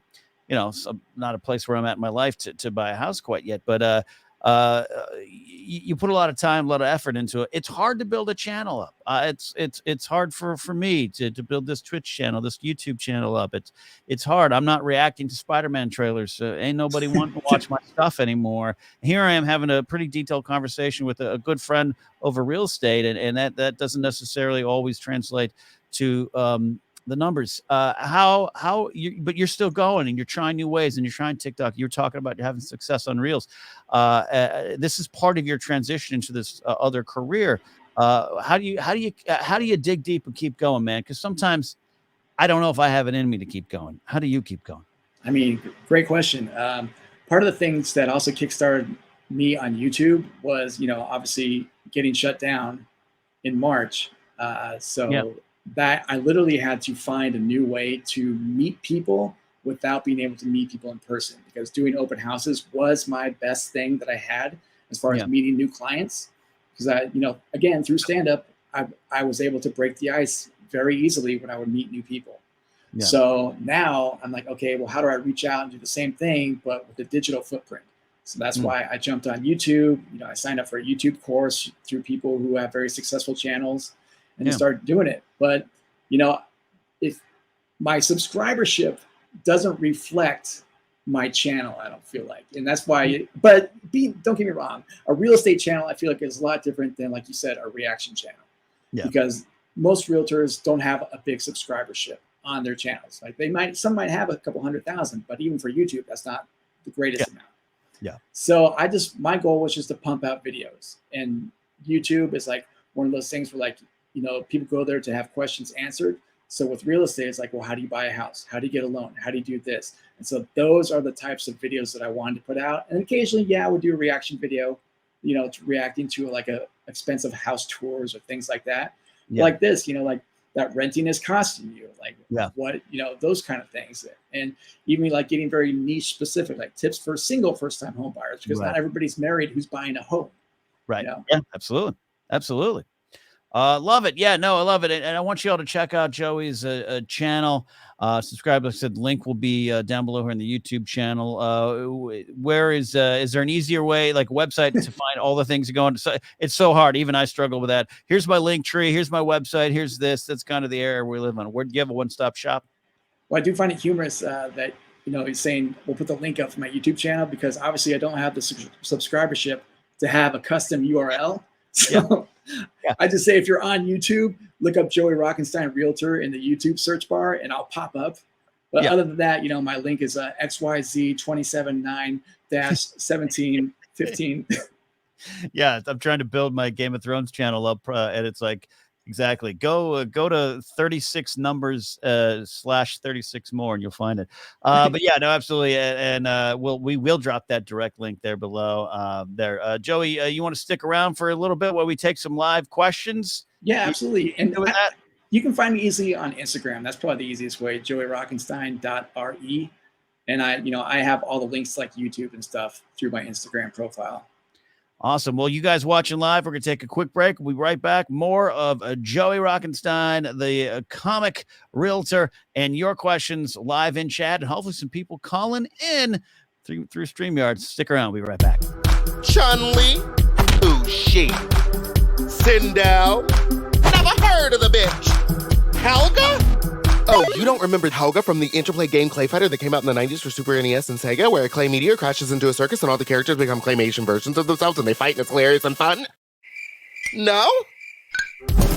not a place where I'm at in my life to buy a house quite yet, but you put a lot of time, a lot of effort into it. It's hard to build a channel up. It's hard for me to build this Twitch channel, this YouTube channel up. It's hard. I'm not reacting to Spider-Man trailers. Ain't nobody wanting to watch my stuff anymore. Here I am having a pretty detailed conversation with a good friend over real estate, and that doesn't necessarily always translate to the numbers. But you're still going and you're trying new ways and you're trying TikTok. You're talking about having success on Reels. This is part of your transition into this other career. How do you dig deep and keep going, man? Because sometimes I don't know if I have it in me to keep going. How do you keep going? I mean, great question. Part of the things that also kickstarted me on YouTube was, obviously getting shut down in March. That I literally had to find a new way to meet people without being able to meet people in person, because doing open houses was my best thing that I had as far as meeting new clients. Because again, through stand-up, I was able to break the ice very easily when I would meet new people. Yeah. So now I'm like, okay, well, how do I reach out and do the same thing, but with a digital footprint? So that's why I jumped on YouTube. I signed up for a YouTube course through people who have very successful channels, and just started doing it. But, if my subscribership doesn't reflect my channel, I don't feel like, and that's why, don't get me wrong, a real estate channel, I feel like is a lot different than, like you said, a reaction channel, because most realtors don't have a big subscribership on their channels. Like some might have a couple 100,000, but even for YouTube, that's not the greatest amount. Yeah. So my goal was just to pump out videos, and YouTube is like one of those things where, like, people go there to have questions answered. So with real estate, it's like, well, how do you buy a house? How do you get a loan? How do you do this? And so those are the types of videos that I wanted to put out. And occasionally, I would do a reaction video, reacting to like a expensive house tours or things like that. Like this, like that renting is costing you, like what, those kind of things. And even like getting very niche specific, like tips for single first-time home buyers, because not everybody's married who's buying a home. Right. Yeah, absolutely. Absolutely. Love it. Yeah, no, I love it. And I want you all to check out Joey's channel. Subscribe. Like I said, link will be down below here in the YouTube channel. Where is there an easier way, like a website, to find all the things going? So it's so hard. Even I struggle with that. Here's my link tree. Here's my website. Here's this. That's kind of the area we live on. Where do you have a one-stop shop? Well, I do find it humorous that, he's saying we'll put the link up for my YouTube channel, because obviously I don't have the subscribership to have a custom URL. So I just say, if you're on YouTube, look up Joey Rockenstein Realtor in the YouTube search bar and I'll pop up. But other than that, my link is XYZ279-1715. Yeah, I'm trying to build my Game of Thrones channel up, and it's like, exactly. Go to 36 numbers /36 more, and you'll find it. But yeah, no, absolutely. And we will drop that direct link there below. Joey, you want to stick around for a little bit while we take some live questions? Yeah, absolutely. And you can find me easily on Instagram. That's probably the easiest way. JoeyRockenstein.re. And I have all the links to like YouTube and stuff through my Instagram profile. Awesome. Well, you guys watching live, we're going to take a quick break. We'll be right back. More of Joey Rockenstein, the comic realtor, and your questions live in chat, and hopefully some people calling in through StreamYard. Stick around. We'll be right back. Chun-Li? Who's she? Sindel? Never heard of the bitch. Helga? Oh, you don't remember Helga from the Interplay game Clay Fighter that came out in the 90s for Super NES and Sega, where a clay meteor crashes into a circus and all the characters become claymation versions of themselves and they fight and it's hilarious and fun? No?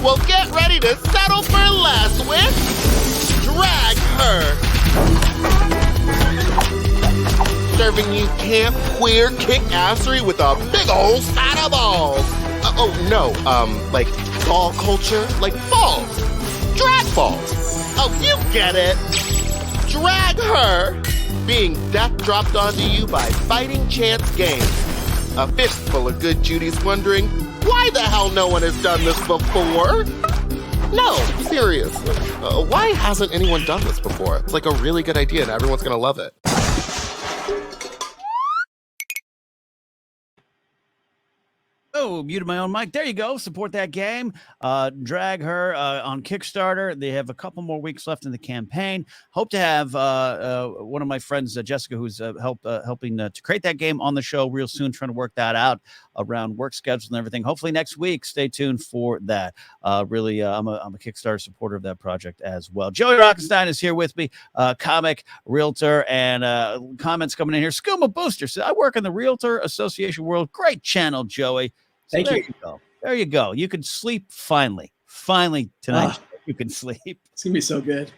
Well, get ready to settle for less with Drag Her. Serving you camp queer kick-assery with a big old side of balls. Like ball culture, like balls. Drag balls. Oh, you get it. Drag Her. Being death dropped onto you by Fighting Chance Games. A fistful of good Judy's wondering, why the hell no one has done this before? No, seriously. Why hasn't anyone done this before? It's like a really good idea and everyone's gonna love it. Oh, muted my own mic. There you go. Support that game. Drag Her on Kickstarter. They have a couple more weeks left in the campaign. Hope to have one of my friends, Jessica, who's helping to create that game on the show real soon, trying to work that out around work schedule and everything. Hopefully next week. Stay tuned for that. Really, I'm a Kickstarter supporter of that project as well. Joey Rockenstein is here with me, comic, realtor, and comments coming in here. Skooma Booster says, I work in the Realtor Association world. Great channel, Joey. So Thank there you. Go. There you go. You can sleep finally. Finally tonight, you can sleep. It's gonna be so good.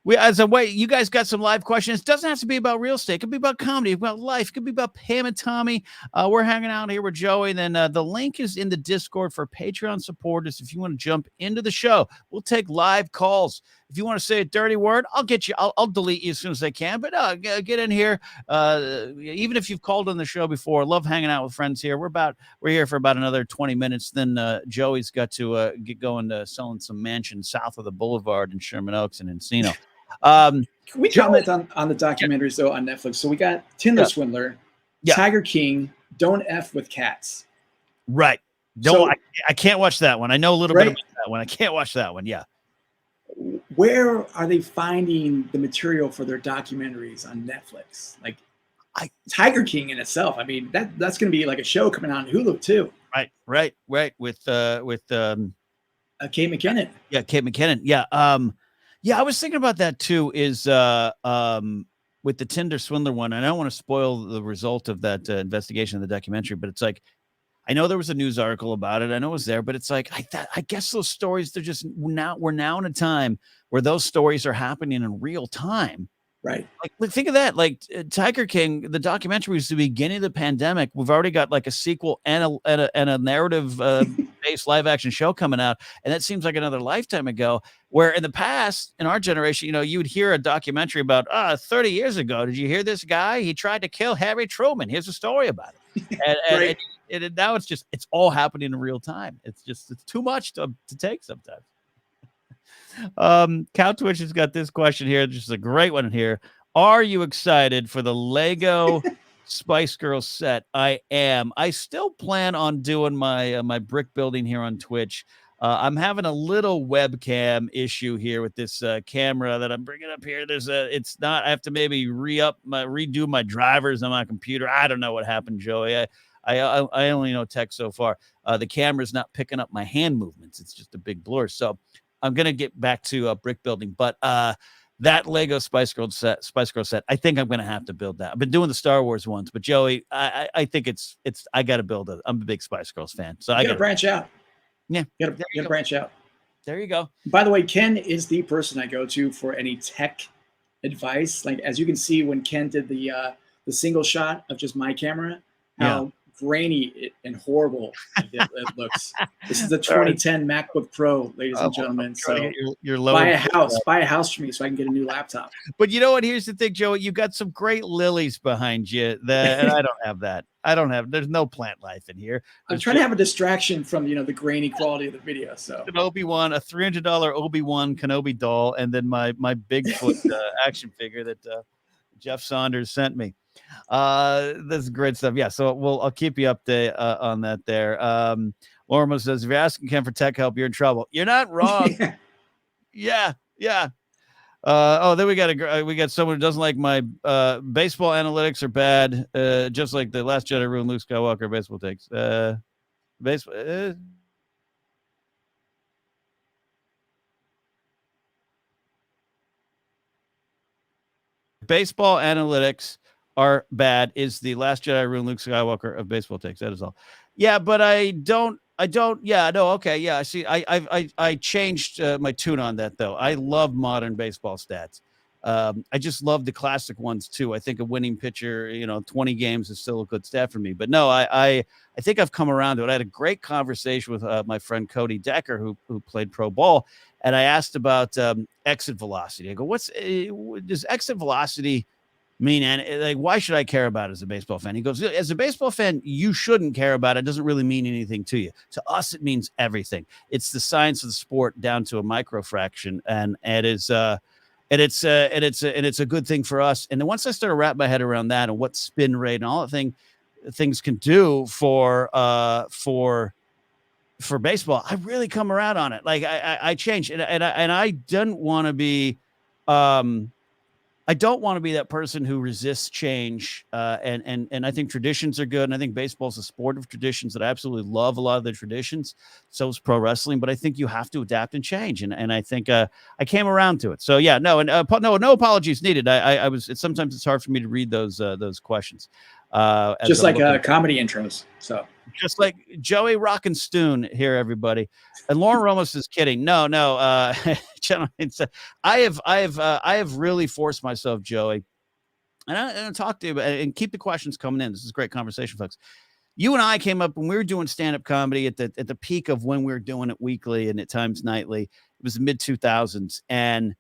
You guys got some live questions. It doesn't have to be about real estate. It could be about comedy, about life. It could be about Pam and Tommy. We're hanging out here with Joey. And then the link is in the Discord for Patreon supporters. If you want to jump into the show, we'll take live calls. If you want to say a dirty word, I'll get you. I'll delete you as soon as I can. But get in here. Even if you've called on the show before, love hanging out with friends here. We're here for about another 20 minutes. Then Joey's got to get going to selling some mansions south of the Boulevard in Sherman Oaks and Encino. Can we comment on the documentaries though on Netflix? So we got Tinder Swindler, Tiger King, Don't F with Cats. Right. I can't watch that one. I know a little bit about that one. I can't watch that one. Yeah. Where are they finding the material for their documentaries on Netflix? Like Tiger King in itself. I mean, that's going to be like a show coming out on Hulu too. Right. With Kate McKinnon. Yeah, Kate McKinnon. Yeah. I was thinking about that too. Is with the Tinder Swindler one, and I don't want to spoil the result of that investigation of the documentary, but it's like, I know there was a news article about it. I know it was there, but it's like, I guess those stories, we're now in a time where those stories are happening in real time. Right. Like think of that. Like Tiger King, the documentary was the beginning of the pandemic. We've already got like a sequel and a narrative based live action show coming out. And that seems like another lifetime ago, where in the past, in our generation, you would hear a documentary about 30 years ago. Did you hear this guy? He tried to kill Harry Truman. Here's a story about it. And now it's all happening in real time. It's too much to take sometimes. Cow Twitch has got this question here. Just a great one here. Are you excited for the Lego Spice Girls set? I am. I still plan on doing my brick building here on Twitch. I'm having a little webcam issue here with this camera that I'm bringing up here. I have to maybe redo my drivers on my computer. I don't know what happened, Joey. I only know tech so far. The camera's not picking up my hand movements. It's just a big blur. So I'm going to get back to brick building, but that Lego Spice Girl set, I think I'm going to have to build that. I've been doing the Star Wars ones, but Joey, I think I got to build it. I'm a big Spice Girls fan. So I got to branch out. Yeah. You got to branch out. There you go. By the way, Ken is the person I go to for any tech advice. Like, as you can see, when Ken did the single shot of just my camera, how grainy and horrible it looks. This is the 2010 MacBook Pro, ladies and gentlemen. So buy a house for me so I can get a new laptop. But you know what? Here's the thing, Joey. You got some great lilies behind you. And I don't have that. There's no plant life in here. I'm trying to have a distraction from the grainy quality of the video. So an Obi-Wan, a $300 Obi-Wan Kenobi doll, and then my Bigfoot action figure that Jeff Saunders sent me. This is great stuff. Yeah, so I'll keep you updated on that there. Lorma says, if you're asking Ken for tech help, you're in trouble. You're not wrong. Yeah. Then we got someone who doesn't like my baseball analytics are bad, just like the Last Jedi ruined Luke Skywalker baseball takes. Baseball analytics are bad is the Last Jedi ruined Luke Skywalker of baseball takes. That is all. Yeah, but I don't I don't. Yeah. No. Okay. Yeah. I see. I changed my tune on that though. I love modern baseball stats. I just love the classic ones too. I think a winning pitcher, 20 games is still a good stat for me. But no, I think I've come around to it. I had a great conversation with my friend Cody Decker, who played pro ball, and I asked about exit velocity. I go, does exit velocity mean, and like, why should I care about it as a baseball fan? He goes, as a baseball fan, you shouldn't care about it. It doesn't really mean anything to you. To us, it means everything. It's the science of the sport down to a microfraction, and it's a good thing for us. And then once I started wrapping my head around that and what spin rate and all the things can do for baseball, I really come around on it. Like I changed, and I didn't want to be. I don't want to be that person who resists change. And I think traditions are good. And I think baseball is a sport of traditions that I absolutely love a lot of the traditions. So is pro wrestling, but I think you have to adapt and change. And I think I came around to it. So yeah, no apologies needed. Sometimes it's hard for me to read those questions. Just like comedy intros. So just like Joey Rockenstein here, everybody. And Lauren Ramos is kidding. No, gentlemen. I have really forced myself, Joey, and I talk to you and keep the questions coming in. This is a great conversation, folks. You and I came up when we were doing stand-up comedy at the peak of when we were doing it weekly and at times nightly. It was the mid 2000s, and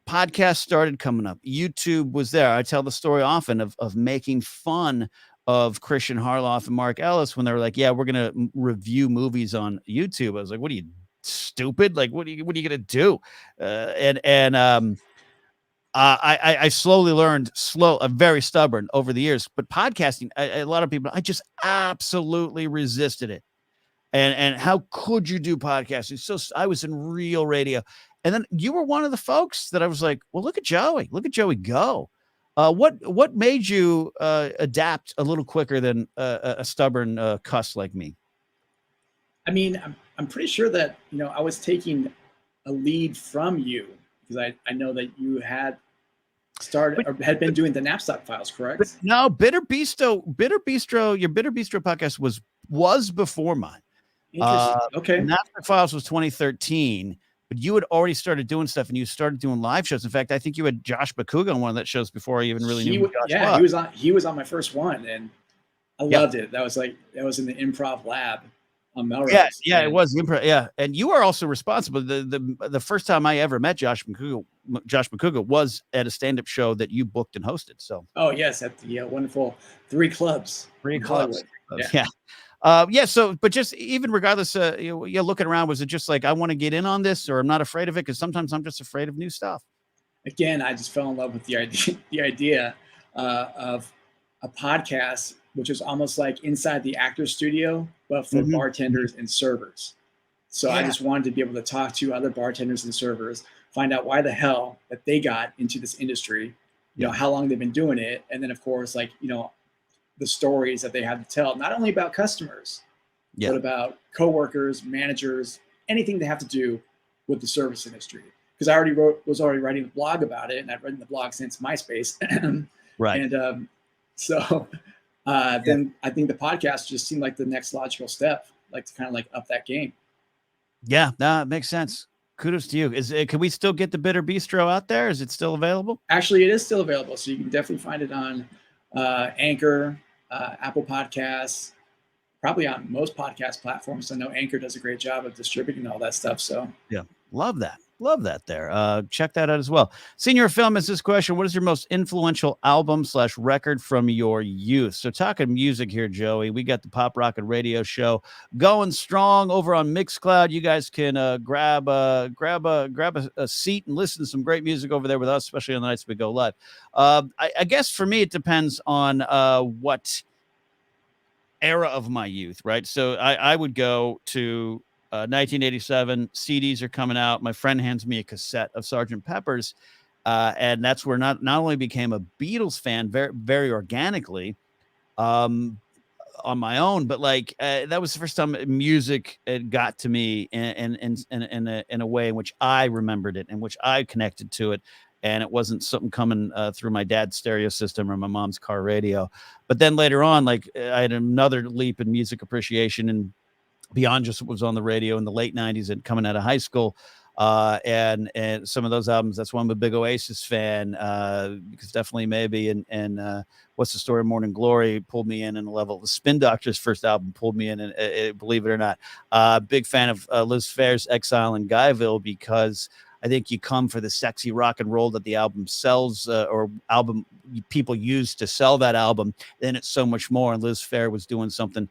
podcasts started coming up. YouTube was there. I tell the story often of making fun of Christian Harloff and Mark Ellis when they were like, yeah, we're going to review movies on YouTube. I was like, what are you, stupid? Like, what are you going to do? I slowly learned, very stubborn over the years, but podcasting, a lot of people, I just absolutely resisted it. And how could you do podcasting? So I was in real radio. And then you were one of the folks that I was like, well, look at Joey go. What made you adapt a little quicker than a stubborn cuss like me? I mean, I'm pretty sure that, I was taking a lead from you because I know that you had started or had been doing the Napzok files, correct? No, Bitter Bistro, your Bitter Bistro podcast was before mine. Interesting. Okay. Napzok Files was 2013. But you had already started doing stuff, and you started doing live shows. In fact, I think you had Josh Bakuga on one of that shows before I even really knew who Josh was. He was on my first one, and I loved it. That was in the improv lab on Melrose. Yeah, it was improv. Yeah, and you are also responsible. The first time I ever met Josh Bakuga was at a stand-up show that you booked and hosted. So. Oh yes, at the wonderful Three Clubs. Yeah. So, but just even regardless, looking around, was it just like, I want to get in on this, or I'm not afraid of it? Because sometimes I'm just afraid of new stuff. Again, I just fell in love with the idea of a podcast, which is almost like inside the actor studio, but for bartenders and servers. So I just wanted to be able to talk to other bartenders and servers, find out why the hell that they got into this industry, how long they've been doing it. And then of course, the stories that they have to tell, not only about customers, but about coworkers, managers, anything they have to do with the service industry. Because I was already writing a blog about it, and I've written the blog since MySpace. Right. And then I think the podcast just seemed like the next logical step, to kind of up that game. Yeah, it makes sense. Kudos to you. Can we still get the Bitter Bistro out there? Is it still available? Actually, it is still available. So you can definitely find it on Anchor, Apple Podcasts, probably on most podcast platforms. I know Anchor does a great job of distributing all that stuff. So yeah, love that there. Check that out as well. Senior Film is this question: what is your most influential album / record from your youth? So talking music here, Joey, we got the Pop Rocket Radio Show going strong over on Mixcloud. You guys can grab a seat and listen to some great music over there with us, especially on the nights we go live. I guess for me, it depends on what era of my youth, right? So I would go to 1987. CDs are coming out. My friend hands me a cassette of Sgt. Pepper's, and that's where not only became a Beatles fan very, very organically on my own, but that was the first time music got to me in a way in which I remembered it, in which I connected to it. And it wasn't something coming through my dad's stereo system or my mom's car radio. But then later on, I had another leap in music appreciation. And beyond just what was on the radio in the late 90s and coming out of high school. And some of those albums, that's why I'm a big Oasis fan, because definitely maybe and What's the Story, Morning Glory pulled me in a level. The Spin Doctors' first album pulled me in, and believe it or not, big fan of Liz Phair's Exile in Guyville, because I think you come for the sexy rock and roll that the album sells, or album people use to sell that album. Then it's so much more. And Liz Phair was doing something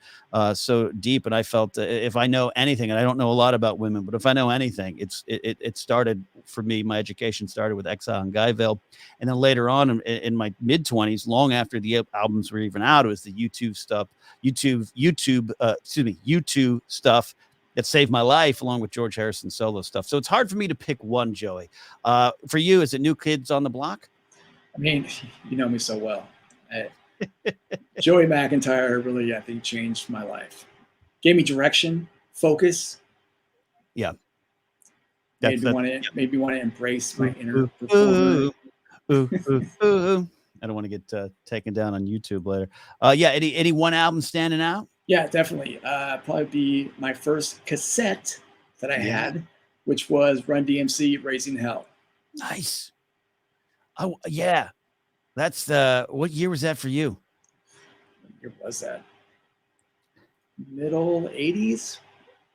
so deep. And I felt if I know anything, and I don't know a lot about women, but if I know anything, it started for me. My education started with Exile in Guyville, and then later on in my mid 20s, long after the albums were even out, it was the YouTube stuff, YouTube stuff that saved my life, along with George Harrison's solo stuff. So it's hard for me to pick one, Joey. For you, is it New Kids on the Block? I mean, you know me so well. Joey McIntyre really, I think, changed my life. Gave me direction, focus. Yeah. Made me want to embrace my inner performer. I don't want to get taken down on YouTube later. Yeah, any one album standing out? Yeah, definitely. Probably be my first cassette that I had, which was Run DMC, Raising Hell. Nice. Oh, yeah. That's what year was that for you? What year was that? Middle 80s?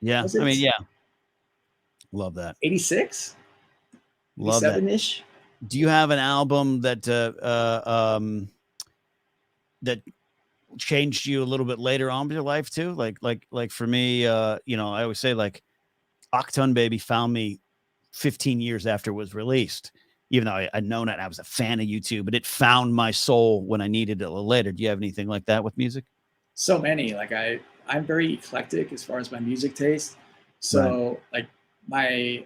Yeah, I mean, yeah. Love that. 86? Love that. 87-ish? Do you have an album that that changed you a little bit later on in your life too? Like for me, I always say, like, Octone Baby found me 15 years after it was released, even though I'd known it. I was a fan of YouTube, but it found my soul when I needed it a little later. Do you have anything like that with music? So many. Like I'm very eclectic as far as my music taste. So like my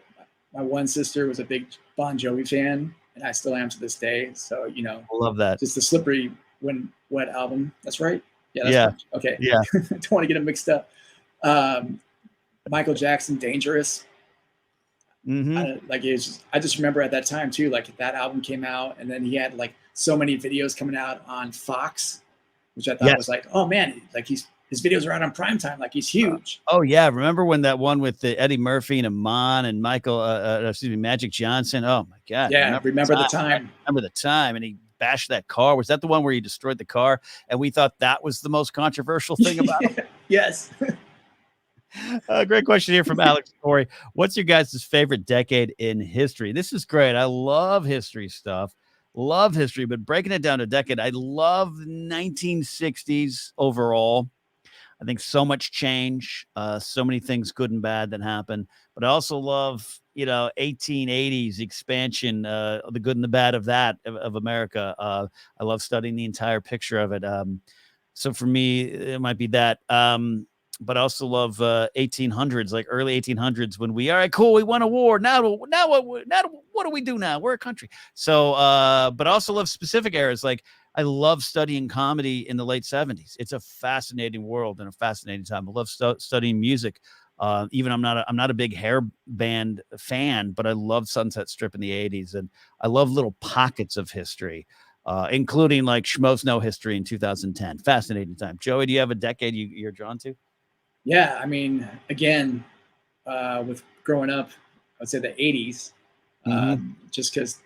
one sister was a big Bon Jovi fan, and I still am to this day. So, I love that. Just the Slippery When Wet album. That's right. Yeah. Yeah. Right. Okay. Yeah. Don't want to get them mixed up. Michael Jackson, Dangerous. Mm-hmm. I just remember at that time too, like that album came out, and then he had like so many videos coming out on Fox, which I thought was like, oh man, like his videos are out on primetime, like he's huge. Oh yeah, remember when that one with the Eddie Murphy and Amon and Magic Johnson? Oh my God. Yeah, remember the time. Remember the time, and he bashed that car. Was that the one where he destroyed the car? And we thought that was the most controversial thing about it. Yes. Great question here from Alex Corey. What's your guys' favorite decade in history? This is great. I love history stuff. Love history, but breaking it down to decade, I love the 1960s overall. I think so much change, so many things good and bad that happen. But I also love, 1880s expansion, the good and the bad of that, of America. I love studying the entire picture of it. So for me, it might be that. But I also love 1800s, like early 1800s, when all right, cool, we won a war. Now what do we do now? We're a country. So, but I also love specific eras. Like I love studying comedy in the late 70s. It's a fascinating world and a fascinating time. I love studying music. Even I'm not a big hair band fan, but I love Sunset Strip in the 80s, and I love little pockets of history. Including like Schmoes Know History in 2010. Fascinating time. Joey, do you have a decade you're drawn to? Yeah, I mean, again, with growing up, I'd say the 80s, just because,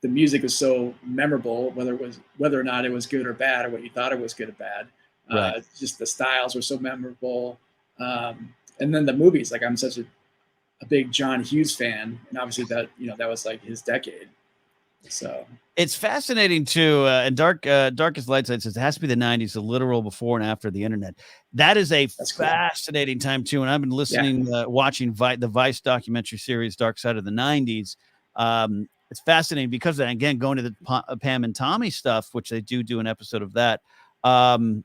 the music was so memorable, whether or not it was good or bad, or what you thought it was good or bad. Right. Just the styles were so memorable. And then the movies, like I'm such a big John Hughes fan, and obviously that was like his decade. So it's fascinating too. And Darkest Light Side says it has to be the 90s, the literal before and after the internet. That's fascinating time too. And I've been listening, watching the Vice documentary series, Dark Side of the 90s. It's fascinating because then again, going to the Pam and Tommy stuff, which they do an episode of that. Man,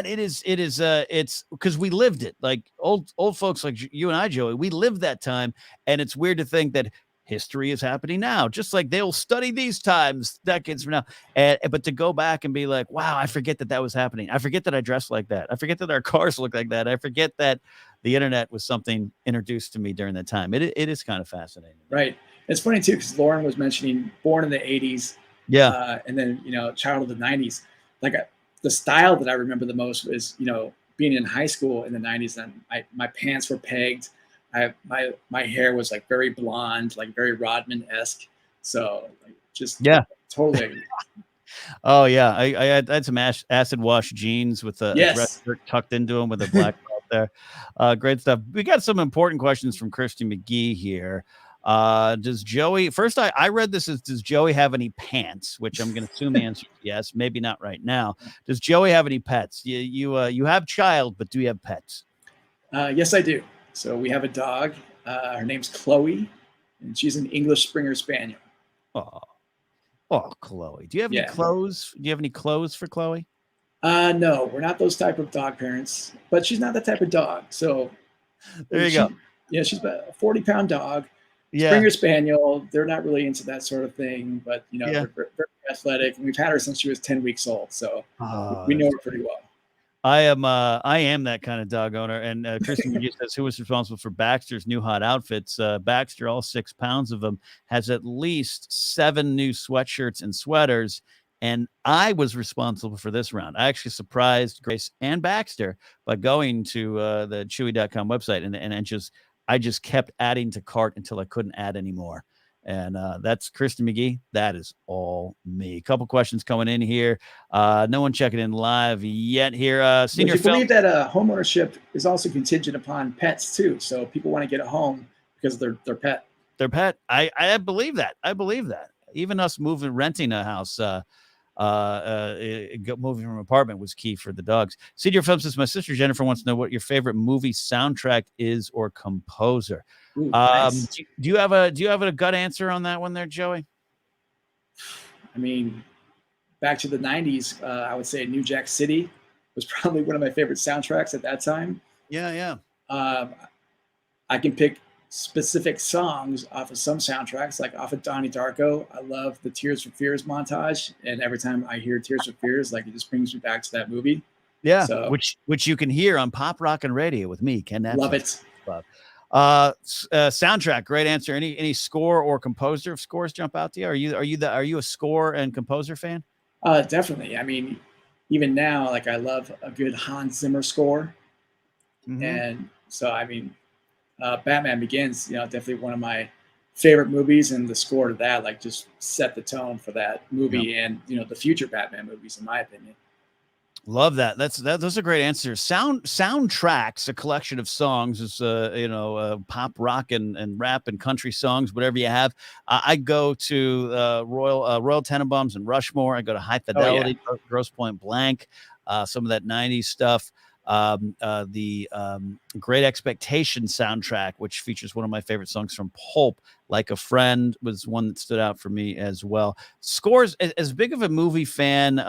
it's because we lived it. Like old folks like you and I, Joey, we lived that time. And it's weird to think that history is happening now, just like they'll study these times decades from now. But to go back and be like, wow, I forget that was happening. I forget that I dressed like that. I forget that our cars look like that. I forget that the internet was something introduced to me during that time. It is kind of fascinating. Right. It's funny too, because Lauren was mentioning born in the 80s. Yeah. And then, child of the 90s. Like the style that I remember the most was, being in high school in the 90s, and my pants were pegged. My hair was like very blonde, like very Rodman-esque. So like just totally. Oh yeah, I had some acid wash jeans with a dress shirt tucked into them with a black belt there. Great stuff. We got some important questions from Christy McGee here. Does Joey? First, I read this as, does Joey have any pants? Which I'm going to assume the answer is yes. Maybe not right now. Does Joey have any pets? You have child, but do you have pets? Yes, I do. So we have a dog. Her name's Chloe, and she's an English Springer Spaniel. Oh, Chloe. Do you have any clothes? Do you have any clothes for Chloe? No, we're not those type of dog parents, but she's not that type of dog. So there you go. Yeah, she's about a 40-pound dog. Yeah. Springer Spaniel. They're not really into that sort of thing, but they're very athletic, and we've had her since she was 10 weeks old. So we know her pretty well. I am that kind of dog owner. And Kristen McGee says, who was responsible for Baxter's new hot outfits? Baxter, all 6 pounds of them, has at least 7 new sweatshirts and sweaters. And I was responsible for this round. I actually surprised Grace and Baxter by going to the Chewy.com website and I just kept adding to cart until I couldn't add anymore. And that's Kristen McGee. That is all me. A couple questions coming in here. No one checking in live yet here. Senior Would you believe that home ownership is also contingent upon pets too? So people want to get a home because of their pet. Their pet. I believe that. I believe that. Even us renting a house, moving from an apartment was key for the dogs. Senior Film says, my sister Jennifer wants to know what your favorite movie soundtrack is or composer. Ooh, nice. Do you have a gut answer on that one there, Joey? I mean, back to the 90s, I would say New Jack City was probably one of my favorite soundtracks at that time. Yeah. I can pick specific songs off of some soundtracks, like off of Donnie Darko. I love the Tears for Fears montage, and every time I hear Tears for Fears, like it just brings me back to that movie. Yeah, so, which you can hear on Pop Rockin' Radio with me, Ken. Love it. Soundtrack, great answer. Any score or composer of scores jump out to you? Are you a score and composer fan? Definitely. I mean, even now, like I love a good Hans Zimmer score, and so I mean. Batman Begins, definitely one of my favorite movies, and the score to that, like, just set the tone for that movie and the future Batman movies, in my opinion. Love that. Those are great answers. Soundtracks, a collection of songs, is pop, rock, and rap and country songs, whatever you have. I go to Royal Tenenbaums and Rushmore. I go to High Fidelity, Grosse Pointe Blank, some of that 90s stuff. The Great Expectation soundtrack, which features one of my favorite songs from Pulp, Like a Friend, was one that stood out for me as well. Scores, as big of a movie fan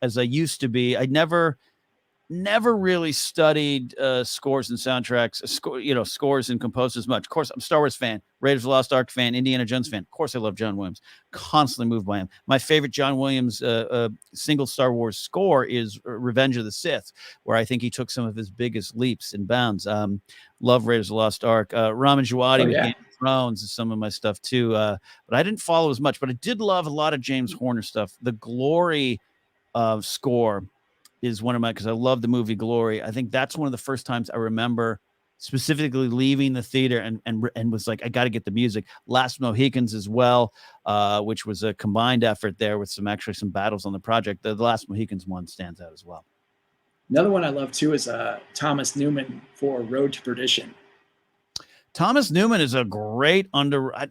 as I used to be, I never really studied scores and soundtracks, scores and composers much. Of course, I'm a Star Wars fan, Raiders of the Lost Ark fan, Indiana Jones fan. Of course, I love John Williams. Constantly moved by him. My favorite John Williams single Star Wars score is Revenge of the Sith, where I think he took some of his biggest leaps and bounds. Love Raiders of the Lost Ark. Ramin Djawadi with Game of Thrones is some of my stuff too. But I didn't follow as much. But I did love a lot of James Horner stuff. The Glory score is one of my, because I love the movie Glory. I think that's one of the first times I remember specifically leaving the theater and was like, I got to get the music. Last Mohicans as well, which was a combined effort there with some battles on the project. The Last Mohicans one stands out as well. Another one I love too is Thomas Newman for Road to Perdition. Thomas Newman is a great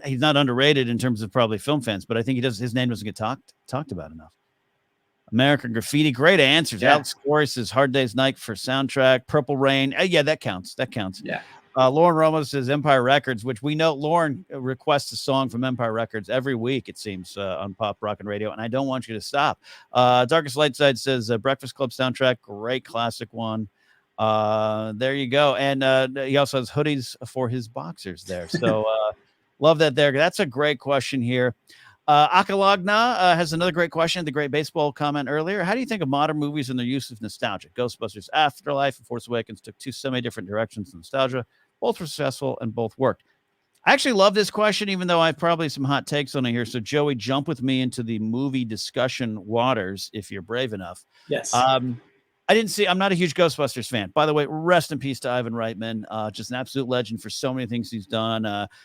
he's not underrated in terms of probably film fans, but I think his name doesn't get talked about enough. American Graffiti, great answers. Yeah. Alex Corris' Hard Day's Night for soundtrack. Purple Rain, yeah, that counts. Yeah. Lauren Romo says Empire Records, which we know Lauren requests a song from Empire Records every week, it seems, on Pop Rockin' Radio, and I don't want you to stop. Darkest Light Side says Breakfast Club soundtrack, great classic one. There you go. And he also has hoodies for his boxers there. So love that there. That's a great question here. Akalagna has another great question. The great baseball comment earlier. How do you think of modern movies and their use of nostalgia? Ghostbusters Afterlife and Force Awakens took 2 semi-different directions in nostalgia. Both were successful and both worked. I actually love this question, even though I have probably some hot takes on it here. So, Joey, jump with me into the movie discussion waters if you're brave enough. Yes. I didn't see. I'm not a huge Ghostbusters fan. By the way, rest in peace to Ivan Reitman. Just an absolute legend for so many things he's done.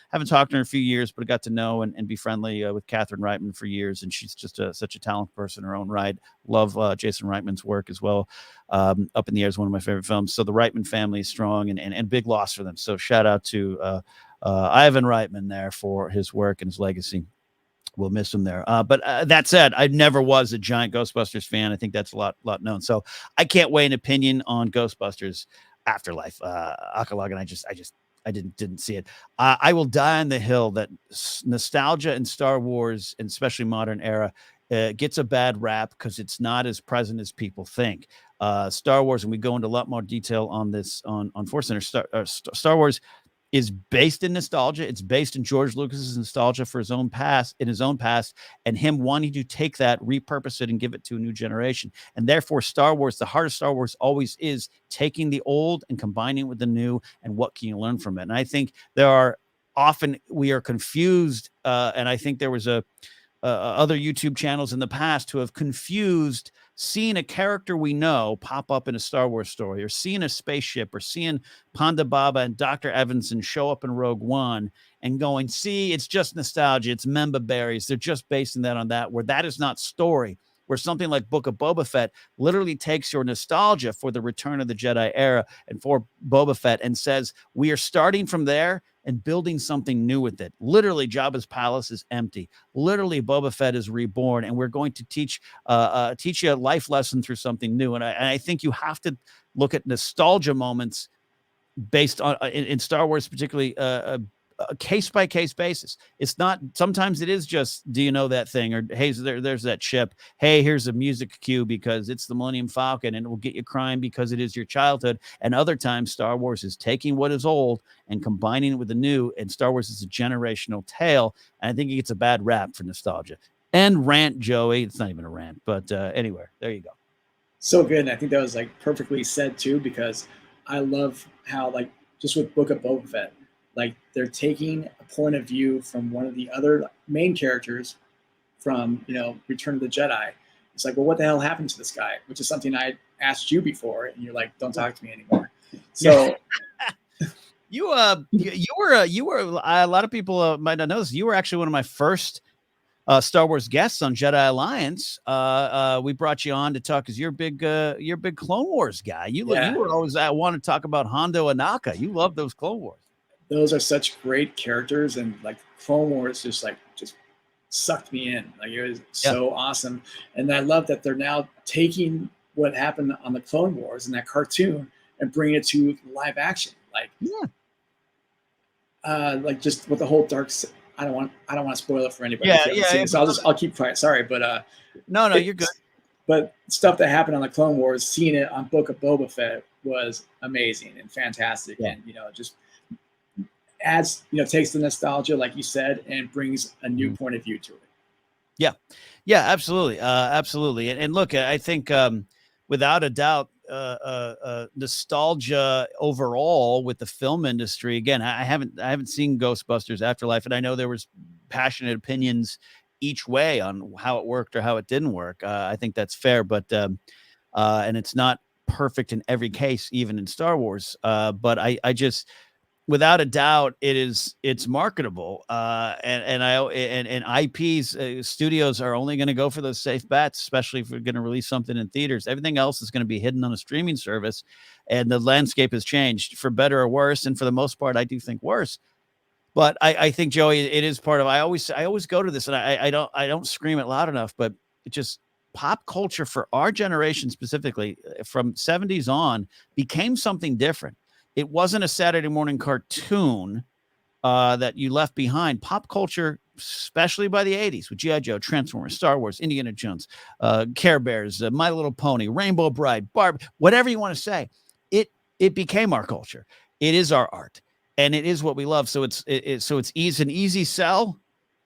Haven't talked to her in a few years, but I got to know and be friendly with Catherine Reitman for years, and she's just such a talented person in her own right. Love Jason Reitman's work as well. Up in the Air is one of my favorite films. So the Reitman family is strong and big loss for them. So shout out to Ivan Reitman there for his work and his legacy. We'll miss him there. But that said, I never was a giant Ghostbusters fan. I think that's a lot known. So I can't weigh an opinion on Ghostbusters Afterlife. Akalagan, I didn't see it. I will die on the hill that nostalgia in Star Wars, and especially modern era, gets a bad rap because it's not as present as people think. Star Wars, and we go into a lot more detail on this on Force Center. Star Wars is based in nostalgia. It's based in George Lucas's nostalgia for his own past, and him wanting to take that, repurpose it, and give it to a new generation. And therefore, Star Wars, the heart of Star Wars always is taking the old and combining it with the new, and what can you learn from it? And I think we are confused, and I think there was other YouTube channels in the past who have confused seeing a character we know pop up in a Star Wars story, or seeing a spaceship, or seeing Ponda Baba and Dr. Evanson show up in Rogue One, and going, see, it's just nostalgia. It's member berries. They're just basing that on that, where that is not story. Where something like Book of Boba Fett literally takes your nostalgia for the Return of the Jedi era and for Boba Fett and says, we are starting from there and building something new with it. Literally, Jabba's palace is empty. Literally, Boba Fett is reborn, and we're going to teach you a life lesson through something new. And I think you have to look at nostalgia moments based on in Star Wars, particularly a case-by-case basis. It's not, sometimes it is just, do you know that thing? Or, hey, there's that ship. Hey, here's a music cue because it's the Millennium Falcon and it will get you crying because it is your childhood. And other times Star Wars is taking what is old and combining it with the new, and Star Wars is a generational tale. And I think it gets a bad rap for nostalgia. And rant, Joey. It's not even a rant, but anyway, there you go. So good. And I think that was like perfectly said too, because I love how, like, just with Book of Boba Fett, like, they're taking a point of view from one of the other main characters from, Return of the Jedi. It's like, well, what the hell happened to this guy? Which is something I asked you before, and you're like, don't talk to me anymore. So you were a lot of people might not know this. You were actually one of my first Star Wars guests on Jedi Alliance. We brought you on to talk because you're a big Clone Wars guy. You were always want to talk about Hondo and Naka. You love those Clone Wars. Those are such great characters, and like Clone Wars just sucked me in. Like, it was so awesome. And I love that they're now taking what happened on the Clone Wars and that cartoon and bringing it to live action. Like just with the whole I don't want to spoil it for anybody. So I'll keep quiet. Sorry, but no, you're good. But stuff that happened on the Clone Wars, seeing it on Book of Boba Fett was amazing and fantastic. Yeah. And just adds, takes the nostalgia, like you said, and brings a new point of view to it. Yeah, absolutely. And look, I think without a doubt, nostalgia overall with the film industry. Again, I haven't seen Ghostbusters Afterlife, and I know there was passionate opinions each way on how it worked or how it didn't work. I think that's fair, but and it's not perfect in every case, even in Star Wars. But I just, without a doubt, it's marketable. And IPs, studios are only going to go for those safe bets, especially if we're going to release something in theaters. Everything else is going to be hidden on a streaming service, and the landscape has changed for better or worse. And for the most part, I do think worse. But I think, Joey, it is part of, I always go to this, and I don't scream it loud enough, but it just, pop culture for our generation specifically from 70s on became something different. It wasn't a Saturday morning cartoon that you left behind. Pop culture, especially by the 80s, with G.I. Joe, Transformers, Star Wars, Indiana Jones, Care Bears, My Little Pony, Rainbow Bride, Barb, whatever you want to say, it became our culture. It is our art, and it is what we love. So it's an easy sell,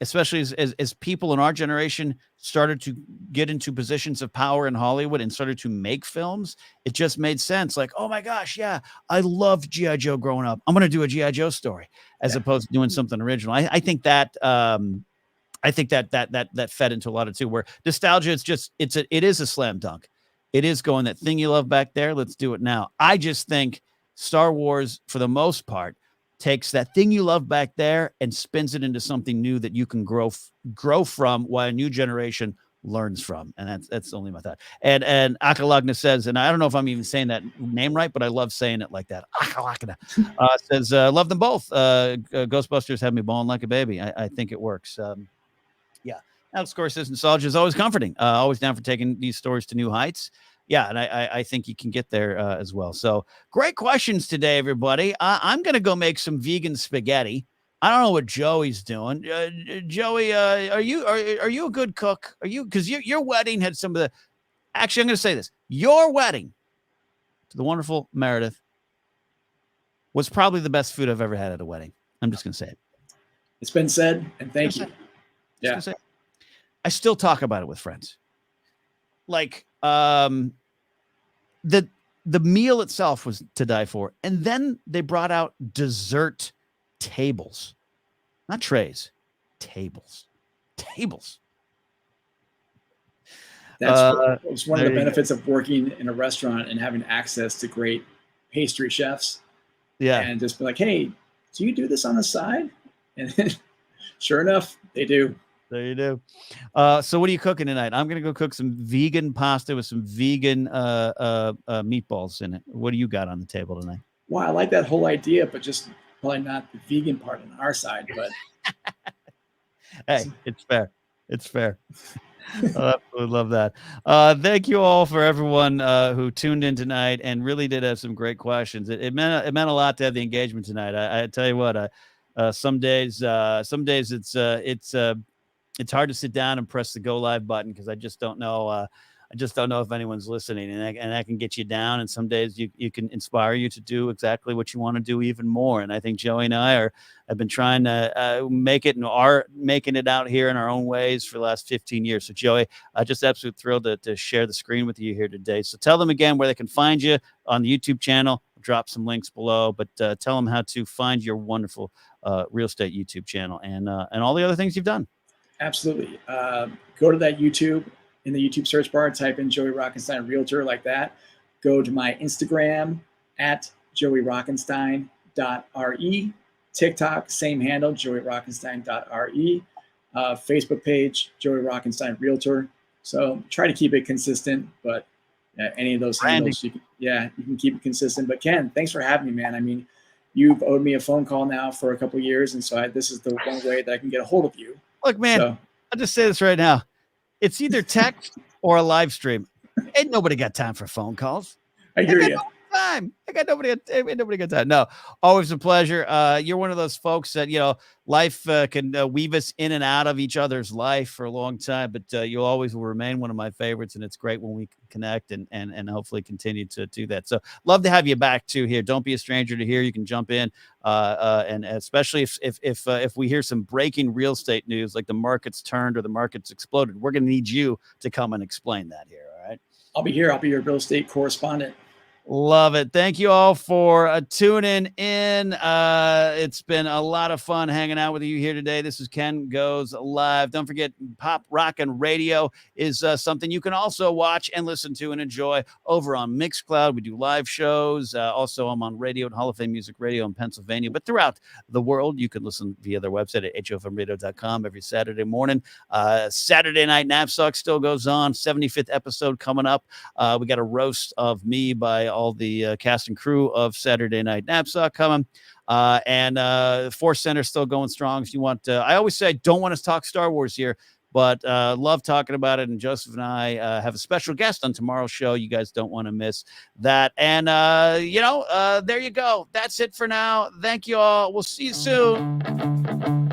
especially as people in our generation started to get into positions of power in Hollywood and started to make films. It just made sense. Like, oh my gosh, yeah, I loved G.I. Joe growing up. I'm going to do a G.I. Joe story as opposed to doing something original. I think that fed into a lot of too, where nostalgia, it is a slam dunk. it is going that thing you love back there. Let's do it now. I just think Star Wars, for the most part, takes that thing you love back there and spins it into something new that you can grow from, while a new generation learns from. And that's only my thought. And Akalagna says, and I don't know if I'm even saying that name right, but I love saying it like that. Akalagna says, love them both. Ghostbusters have me balling like a baby. I think it works. Yeah. Alex Score says, nostalgia is always comforting. Always down for taking these stories to new heights. Yeah, and I think you can get there as well. So great questions today, everybody. I'm going to go make some vegan spaghetti. I don't know what Joey's doing. Joey, are you a good cook? Are you, because your wedding had some of the, actually, I'm going to say this. Your wedding to the wonderful Meredith was probably the best food I've ever had at a wedding. I'm just going to say it. It's been said, and thank you. Yeah. I still talk about it with friends. Like, the meal itself was to die for. And then they brought out dessert tables, not trays, tables. It's one of the benefits of working in a restaurant and having access to great pastry chefs. Yeah. And just be like, hey, do you do this on the side? And then, sure enough, they do. There you do. So what are you cooking tonight? I'm going to go cook some vegan pasta with some vegan meatballs in it. What do you got on the table tonight? Wow, I like that whole idea, but just probably not the vegan part on our side. But hey, it's fair. It's fair. I absolutely love that. Thank you all for everyone who tuned in tonight and really did have some great questions. It meant a lot to have the engagement tonight. I tell you what, some days it's hard to sit down and press the go live button because I just don't know. I just don't know if anyone's listening, and that can get you down. And some days you can inspire you to do exactly what you want to do even more. And I think Joey and I have been trying to make it and are making it out here in our own ways for the last 15 years. So Joey, just absolutely thrilled to share the screen with you here today. So tell them again where they can find you on the YouTube channel. I'll drop some links below, but tell them how to find your wonderful real estate YouTube channel and all the other things you've done. Absolutely. Go to that YouTube. In the YouTube search bar, type in Joey Rockenstein Realtor like that. Go to my Instagram at joeyrockenstein.re. TikTok, same handle, joeyrockenstein.re. Facebook page, Joey Rockenstein Realtor. So try to keep it consistent, but any of those handles, you can keep it consistent. But Ken, thanks for having me, man. I mean, you've owed me a phone call now for a couple of years, and so this is the one way that I can get a hold of you. Look, man, I'll just say this right now. It's either text or a live stream. Ain't nobody got time for phone calls. I hear you. I got nobody got time. No, always a pleasure. You're one of those folks that, life can weave us in and out of each other's life for a long time, but you always will remain one of my favorites. And it's great when we can connect and hopefully continue to do that. So love to have you back too here. Don't be a stranger to here. You can jump in. And especially if we hear some breaking real estate news, like the market's turned or the market's exploded, we're going to need you to come and explain that here. All right. I'll be here. I'll be your real estate correspondent. Love it. Thank you all for tuning in. It's been a lot of fun hanging out with you here today. This is Ken Goes Live. Don't forget, Pop Rockin' Radio is something you can also watch and listen to and enjoy over on Mixcloud. We do live shows. Also, I'm on radio at Hall of Fame Music Radio in Pennsylvania, but throughout the world, you can listen via their website at hofmradio.com every Saturday morning. Saturday night Napzok still goes on. 75th episode coming up. We got a roast of me by all the cast and crew of Saturday Night Napzok coming. And Force Center still going strong. If you want, I always say I don't want to talk Star Wars here, but love talking about it. And Joseph and I have a special guest on tomorrow's show. You guys don't want to miss that. And, there you go. That's it for now. Thank you all. We'll see you soon.